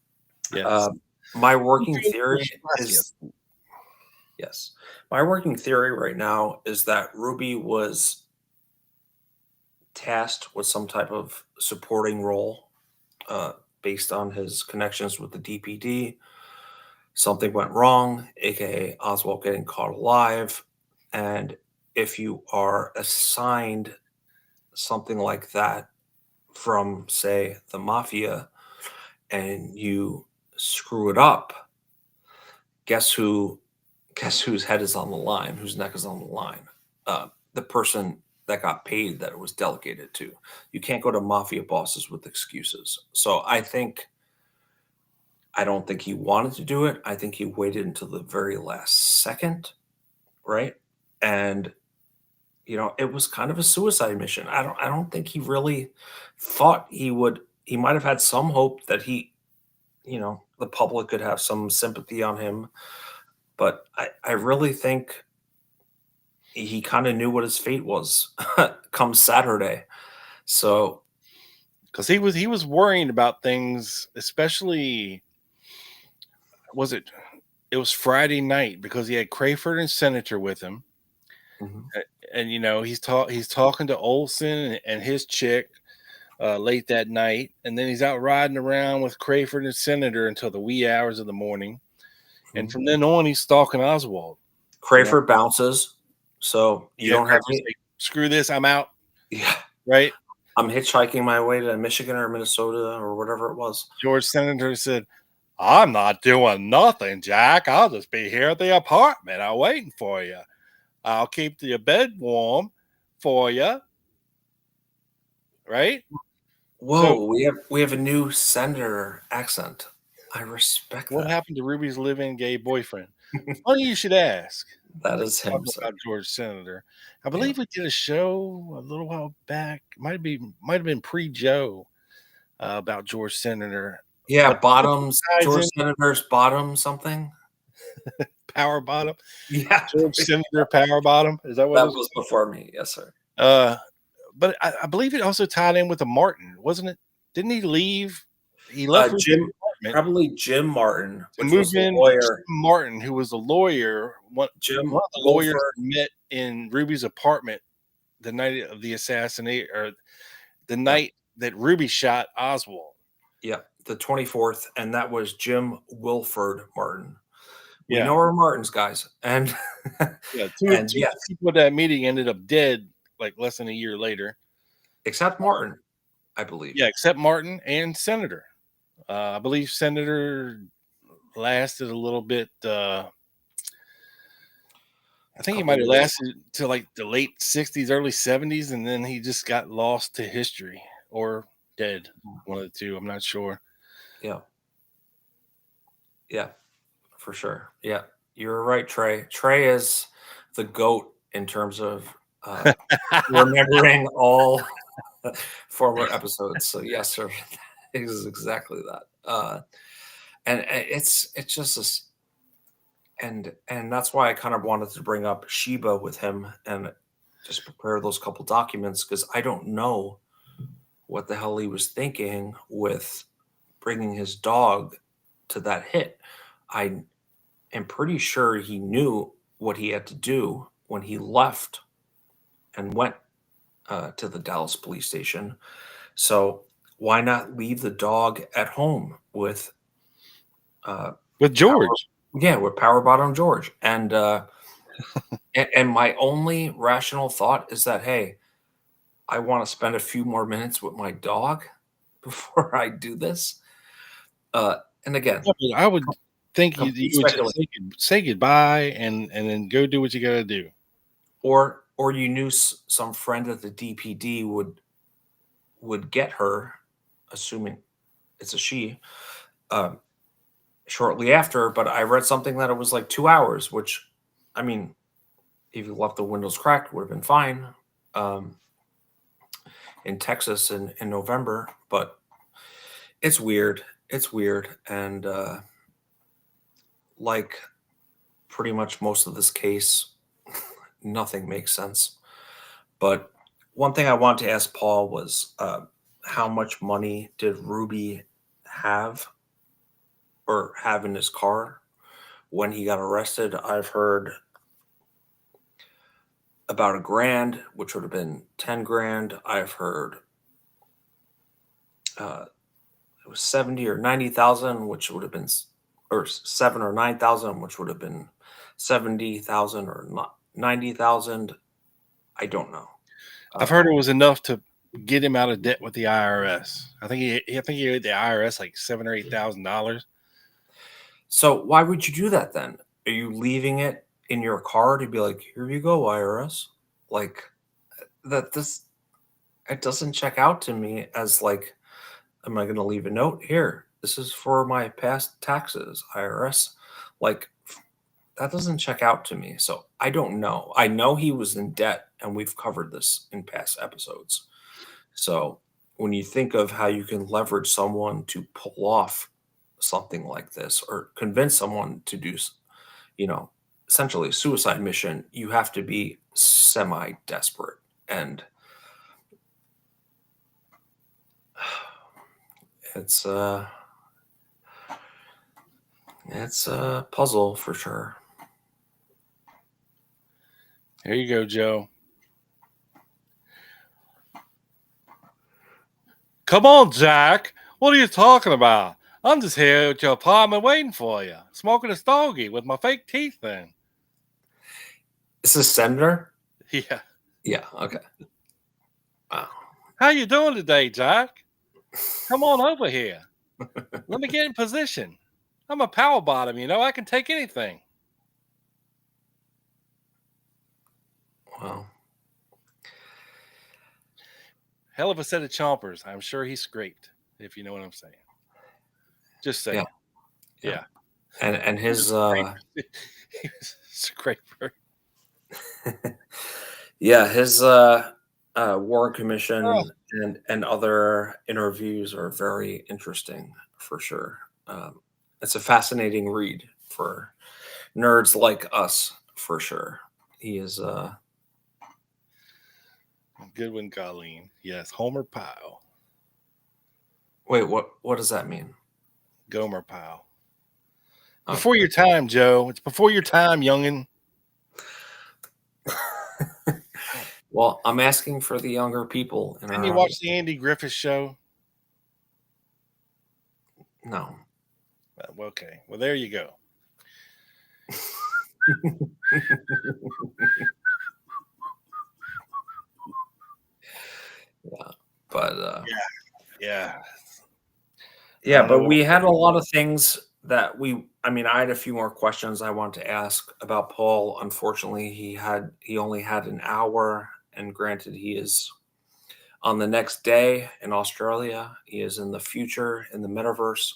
Yes. My working theory is yes. My working theory right now is that Ruby was tasked with some type of supporting role based on his connections with the DPD. Something went wrong, aka Oswald getting caught alive. And if you are assigned something like that from, say, the mafia and you screw it up, guess whose head is on the line, whose neck is on the line? The person that got paid that it was delegated to. You can't go to mafia bosses with excuses. So I don't think he wanted to do it. I think he waited until the very last second, right? And it was kind of a suicide mission. I don't think he really thought he would. He might have had some hope that the public could have some sympathy on him, but I really think he kind of knew what his fate was come Saturday. So Because he was worrying about things, especially it was Friday night because he had Crayford and Senator with him. mhm. And he's talking to Olson and his chick late that night, and then he's out riding around with Crayford and Senator until the wee hours of the morning, and from then on he's stalking Oswald. Crayford bounces, so you don't have Crayford's like, screw this, I'm out. yeah. Right? I'm hitchhiking my way to Michigan or Minnesota or whatever it was. George Senator said, I'm not doing nothing, Jack. I'll just be here at the apartment. I'm waiting for you. I'll keep your bed warm for you. Right? Whoa, So, we have a new senator accent. I respect what that. happened to Ruby's live-in gay boyfriend? Funny you should ask. That is him. Talking about George Senator. I believe we did a show a little while back. Might have been pre-Joe about George Senator. Yeah, But bottoms. ties George in Senator's bottom something. Power Bottom. Yeah, George Senator Power Bottom. Is that what that it was? was before me. Yes, sir. But I believe it also tied in with the Martin, wasn't it? Didn't he leave? He left Probably Jim Martin, to which move was the in. lawyer. Jim Martin, who was a lawyer, one of the lawyers met in Ruby's apartment the night of the assassination, or the night that Ruby shot Oswald. Yeah, the 24th, and that was Jim Wilford Martin. We Yeah. know our Martins, guys, and two people at that meeting ended up dead like less than a year later, except Martin, I believe. Yeah, except Martin and Senator. I believe Senator lasted a little bit. I think he might have lasted till like the late 60s, early 70s, and then he just got lost to history or dead. One of the two. I'm not sure. Yeah. Yeah, for sure. Yeah, you're right, Trey. Trey is the GOAT in terms of remembering all former episodes. So yes, sir, it is exactly that. And it's just this, and that's why I kind of wanted to bring up Sheba with him and just prepare those couple documents, because I don't know what the hell he was thinking with bringing his dog to that hit. I am pretty sure he knew what he had to do when he left and went to the Dallas police station. So why not leave the dog at home with George? With Power Bottom George. And and my only rational thought is that, hey, I want to spend a few more minutes with my dog before I do this. And again, I would think you would just say goodbye and then go do what you got to do. Or you knew some friend at the DPD would get her, assuming it's a she, shortly after. But I read something that it was like 2 hours, which, I mean, if you left the windows cracked, would have been fine in Texas in November. But it's weird. It's weird. And like pretty much most of this case, nothing makes sense. But one thing I wanted to ask Paul was how much money did Ruby have or have in his car when he got arrested. I've heard about $1,000, which would have been 10 grand. I've heard it was 70 or 90,000, which would have been, or 7 or 9,000, which would have been 70,000 or 90,000. I don't know. I've heard it was enough to get him out of debt with the IRS. I think he owed the IRS like $7,000 or $8,000. So why would you do that then? Are you leaving it in your car to be like, here you go, IRS? Like it doesn't check out to me as like, am I going to leave a note here? This is for my past taxes, IRS. Like that doesn't check out to me. So I don't know. I know he was in debt, and we've covered this in past episodes. So when you think of how you can leverage someone to pull off something like this or convince someone to do, essentially a suicide mission, you have to be semi-desperate. And it's a puzzle for sure. Here you go, Joe. Come on, Jack. What are you talking about? I'm just here at your apartment waiting for you, smoking a stogie with my fake teeth in. Is this Senator? Yeah. Yeah. Okay. Wow. How you doing today, Jack? Come on over here. Let me get in position. I'm a power bottom, I can take anything. Wow. Hell of a set of chompers. I'm sure he scraped, if you know what I'm saying. Just saying. Yeah. And his he was a scraper. yeah, his Warren Commission and other interviews are very interesting for sure. It's a fascinating read for nerds like us for sure. He is Goodwin Colleen. Yes, Homer Pyle. Wait, what does that mean? Gomer Pyle. Before your time, Joe. It's before your time, youngin. Well, I'm asking for the younger people. Didn't you watch the Andy Griffith Show? No. Okay. Well, there you go. Yeah, but yeah, but we had a lot of things that I had a few more questions I want to ask about Paul. Unfortunately, he only had an hour, and granted, he is on the next day in Australia. He is in the future in the metaverse.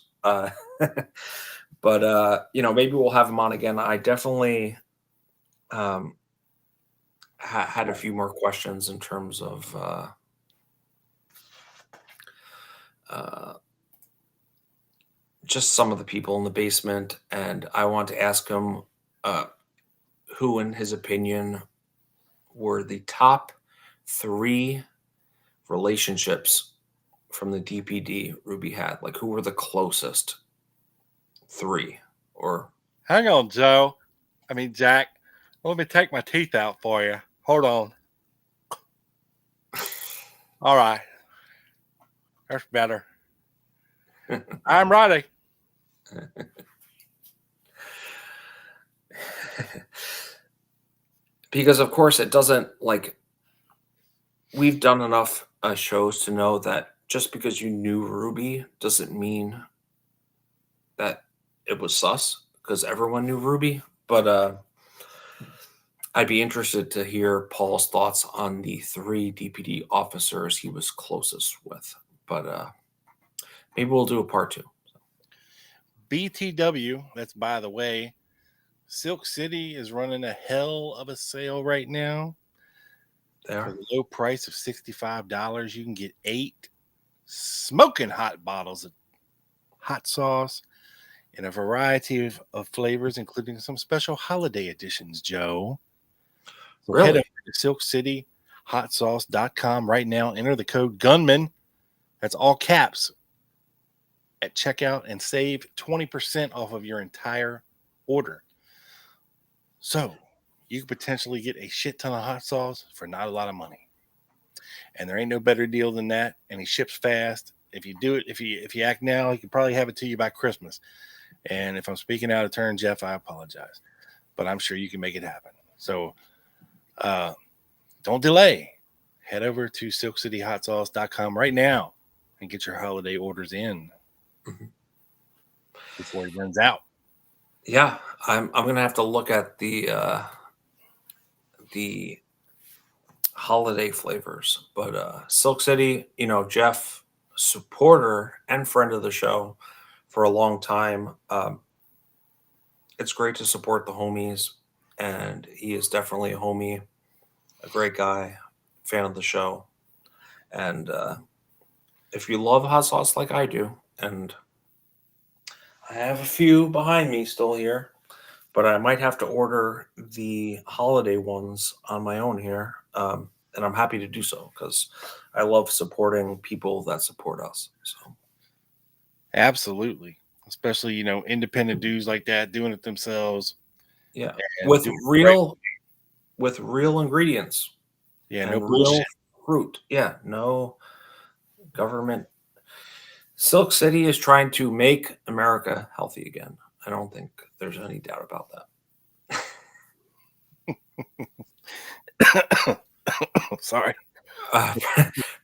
But maybe we'll have him on again. I definitely had a few more questions in terms of just some of the people in the basement, and I want to ask him who, in his opinion, were the top 3 relationships from the DPD Ruby had. Like, who were the closest 3? Or hang on, Joe. Jack. Let me take my teeth out for you. Hold on. All right. That's better. I'm ready. Because of course it doesn't, like, we've done enough shows to know that just because you knew Ruby doesn't mean that it was sus, because everyone knew Ruby. But I'd be interested to hear Paul's thoughts on the 3 DPD officers he was closest with. But maybe we'll do a part 2. BTW, that's by the way, Silk City is running a hell of a sale right now. For the low price of $65, you can get 8 smoking hot bottles of hot sauce in a variety of flavors, including some special holiday editions, Joe. So Really? head over to silkcityhotsauce.com right now. Enter the code GUNMAN. That's all caps. at checkout and save 20% off of your entire order. So you could potentially get a shit ton of hot sauce for not a lot of money. And there ain't no better deal than that. And he ships fast. If you do it, if you act now, he can probably have it to you by Christmas. And if I'm speaking out of turn, Jeff, I apologize. But I'm sure you can make it happen. So don't delay. Head over to silkcityhotsauce.com right now and get your holiday orders in before it runs out. Yeah, I'm gonna have to look at the holiday flavors, but Silk City, Jeff, supporter and friend of the show for a long time. It's great to support the homies, and he is definitely a homie, a great guy, fan of the show. And if you love hot sauce like I do, and I have a few behind me still here, but I might have to order the holiday ones on my own here. And I'm happy to do so because I love supporting people that support us. So Absolutely. Especially, independent dudes like that doing it themselves. yeah, And with doing it real ingredients. Yeah, and no real bullshit. fruit. Yeah, no government. Silk City is trying to make America healthy again. I don't think there's any doubt about that. Sorry.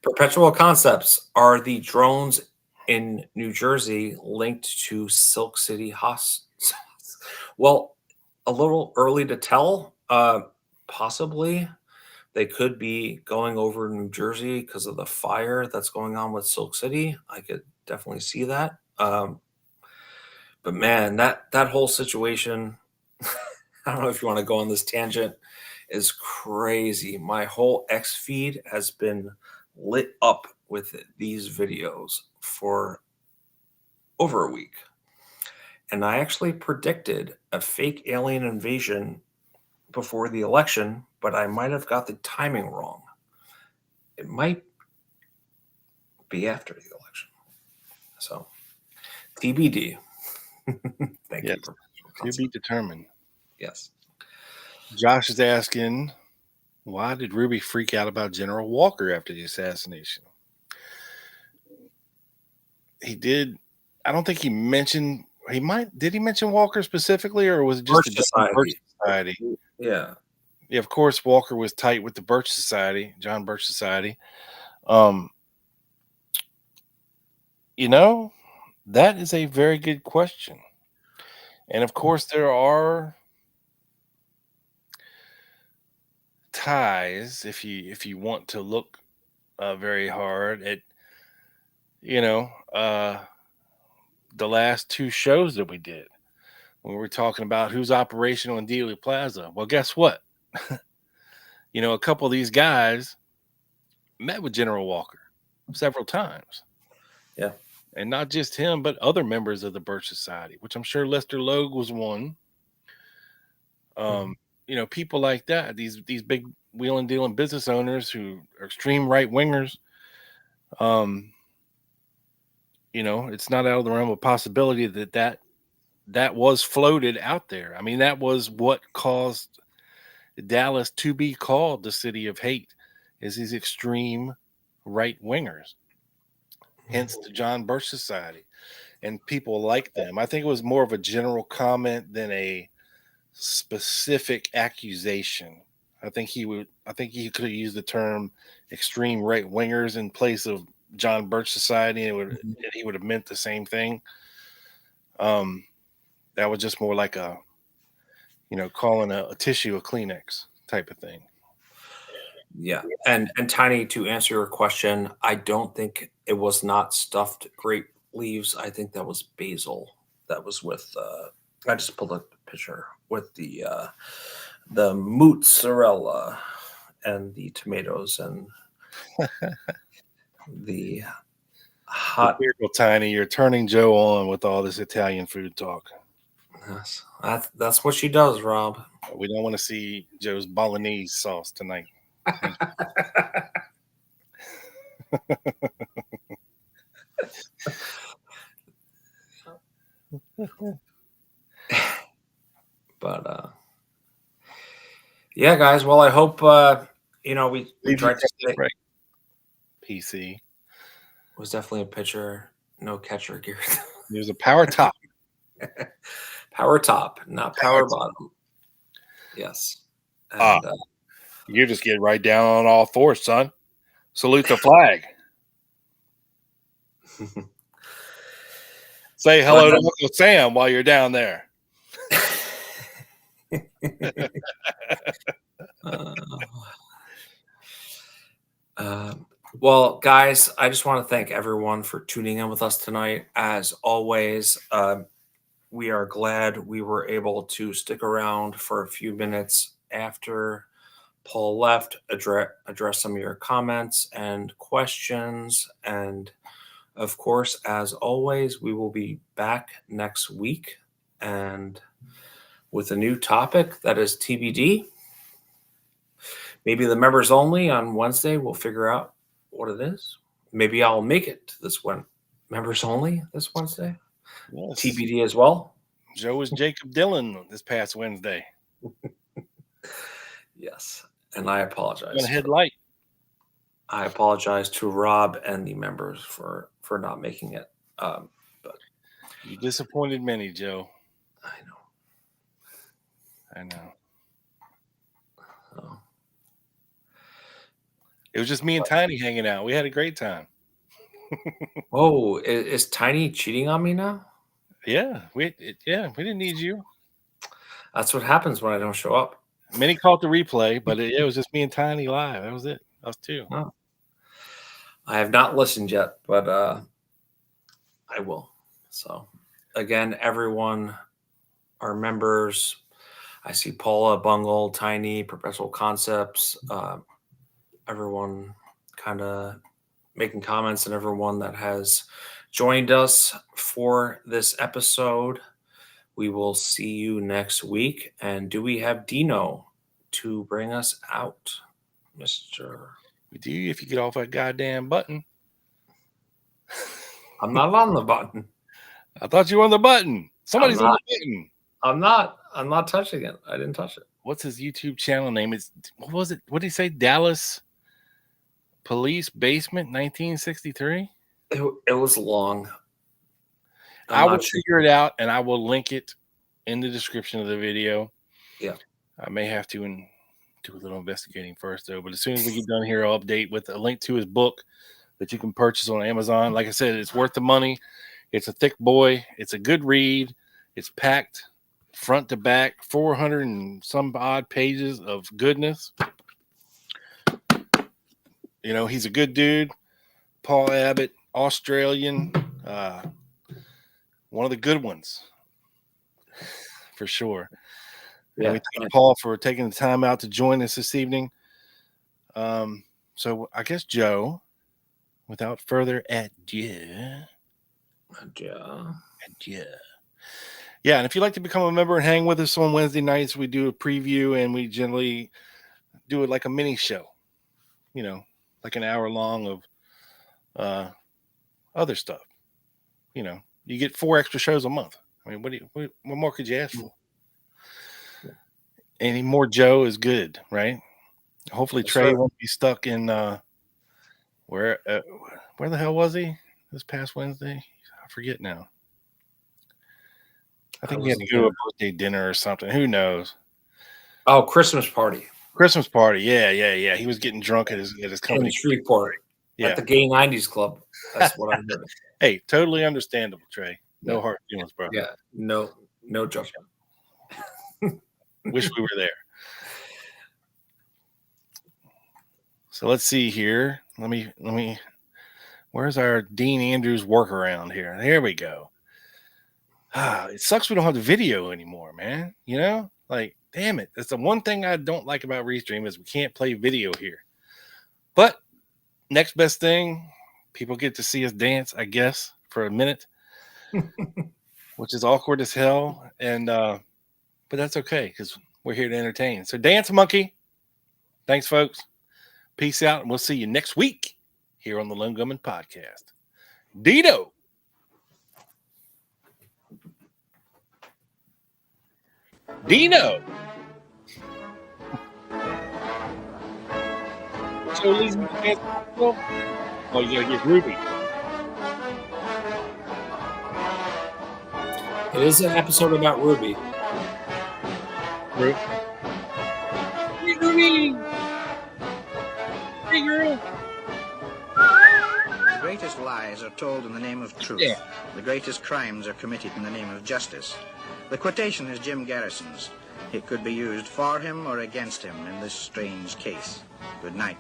Perpetual Concepts are the drones in New Jersey linked to Silk City Hospital. Well, a little early to tell. Possibly they could be going over New Jersey because of the fire that's going on with Silk City. I could definitely see that. But man, that whole situation, I don't know if you want to go on this tangent, is crazy. My whole X feed has been lit up with these videos for over a week. And I actually predicted a fake alien invasion before the election, but I might have got the timing wrong. It might be after the election. So, TBD. Thank Yes. you. To be determined. Yes. Josh is asking, why did Ruby freak out about General Walker after the assassination? He did. I don't think he mentioned. Did he mention Walker specifically, or was it just Birch the Birch Society? Yeah. Yeah, of course, Walker was tight with the Birch Society, John Birch Society. That is a very good question. And of course, there are ties if you want to look very hard at the last two shows that we did when we were talking about who's operational in Dealey Plaza. Well, guess what? A couple of these guys met with General Walker several times. Yeah. And not just him, but other members of the Birch Society, which I'm sure Lester Logue was one. People like that, these big wheeling dealing business owners who are extreme right wingers. It's not out of the realm of possibility that was floated out there. I mean, that was what caused Dallas to be called the city of hate, is these extreme right wingers. Hence the John Birch Society and people like them. I think it was more of a general comment than a specific accusation. I think he could have used the term extreme right wingers in place of John Birch Society, and he would have meant the same thing. That was just more like a, calling a tissue a Kleenex type of thing. Yeah. And Tiny, to answer your question, I don't think it was not stuffed grape leaves. I think that was basil. That was with I just pulled up the picture with the mozzarella and the tomatoes and the hot. Tiny, you're turning Joe on with all this Italian food talk. Yes, that's what she does, Rob. We don't want to see Joe's bolognese sauce tonight. Yeah, guys. Well, I hope we tried to stay. Right. PC. It was definitely a pitcher, no catcher, Garrison. It was a power top. Power top, not power bottom. Yes. Ah. And, You just get right down on all fours, son. Salute the flag. Say hello to Uncle Sam while you're down there. Well, guys, I just want to thank everyone for tuning in with us tonight. As always, we are glad we were able to stick around for a few minutes after Paul left, address some of your comments and questions. And of course, as always, we will be back next week and with a new topic that is TBD. Maybe the members only on Wednesday. We'll figure out what it is. Maybe I'll make it to this one. Members only this Wednesday. Yes. TBD as well. Joe was Jacob Dylan this past Wednesday. Yes. And I apologize. On a headlight. I apologize to Rob and the members for not making it. But you disappointed many, Joe. I know. Oh. It was just me and Tiny hanging out. We had a great time. Oh, is Tiny cheating on me now? Yeah, we didn't need you. That's what happens when I don't show up. Many caught the replay, but it was just me and Tiny live. That was it. Us two. Oh. I have not listened yet, but I will. So, again, everyone, our members, I see Paula, Bungle, Tiny, Perpetual Concepts, everyone kind of making comments, and everyone that has joined us for this episode. We will see you next week. And do we have Dino to bring us out, Mr.? We do if you get off that goddamn button. I'm not on the button. I thought you were on the button. Somebody's on the button. I'm not touching it. I didn't touch it. What's his YouTube channel name? It's what was it? What did he say? Dallas Police Basement 1963? It was long. I will figure it out, and I will link it in the description of the video. Yeah. I may have to do a little investigating first, though. But as soon as we get done here, I'll update with a link to his book that you can purchase on Amazon. Like I said, it's worth the money. It's a thick boy. It's a good read. It's packed front to back, 400 and some odd pages of goodness. You know, he's a good dude. Paul Abbott, Australian, one of the good ones, for sure. Yeah. And we thank Paul for taking the time out to join us this evening. So I guess, Joe, without further ado. Yeah, and if you'd like to become a member and hang with us on Wednesday nights, we do a preview, and we generally do it like a mini show, you know, like an hour long of other stuff. You know, you get 4 extra shows a month. I mean, what more could you ask for? Any more Joe is good, right? Hopefully Trey won't be stuck in where the hell was he this past Wednesday? I forget now. I think he had to go to a birthday dinner or something. Who knows? Oh, Christmas party. Christmas party. Yeah. He was getting drunk at his company. In Shreveport. Yeah. At the Gay 90s Club. That's what I'm hearing. Hey, totally understandable, Trey. No hard feelings, bro. Yeah. No judgment. Wish we were there. So let's see here. Let me. Where's our Dean Andrews workaround here? There we go. It sucks we don't have the video anymore, man. You know, like, damn it. That's the one thing I don't like about Restream is we can't play video here. But next best thing, people get to see us dance, I guess, for a minute, which is awkward as hell. And but that's okay because we're here to entertain. So dance, monkey. Thanks, folks. Peace out, and we'll see you next week here on the Lone Gunman Podcast. Dino. Dino. So Lee's with the dance hospital? Oh, you gotta get Ruby. It is an episode about Ruby. Ruby. Hey, Ruby! Hey, girl! The greatest lies are told in the name of truth. Yeah. The greatest crimes are committed in the name of justice. The quotation is Jim Garrison's. It could be used for him or against him in this strange case. Good night.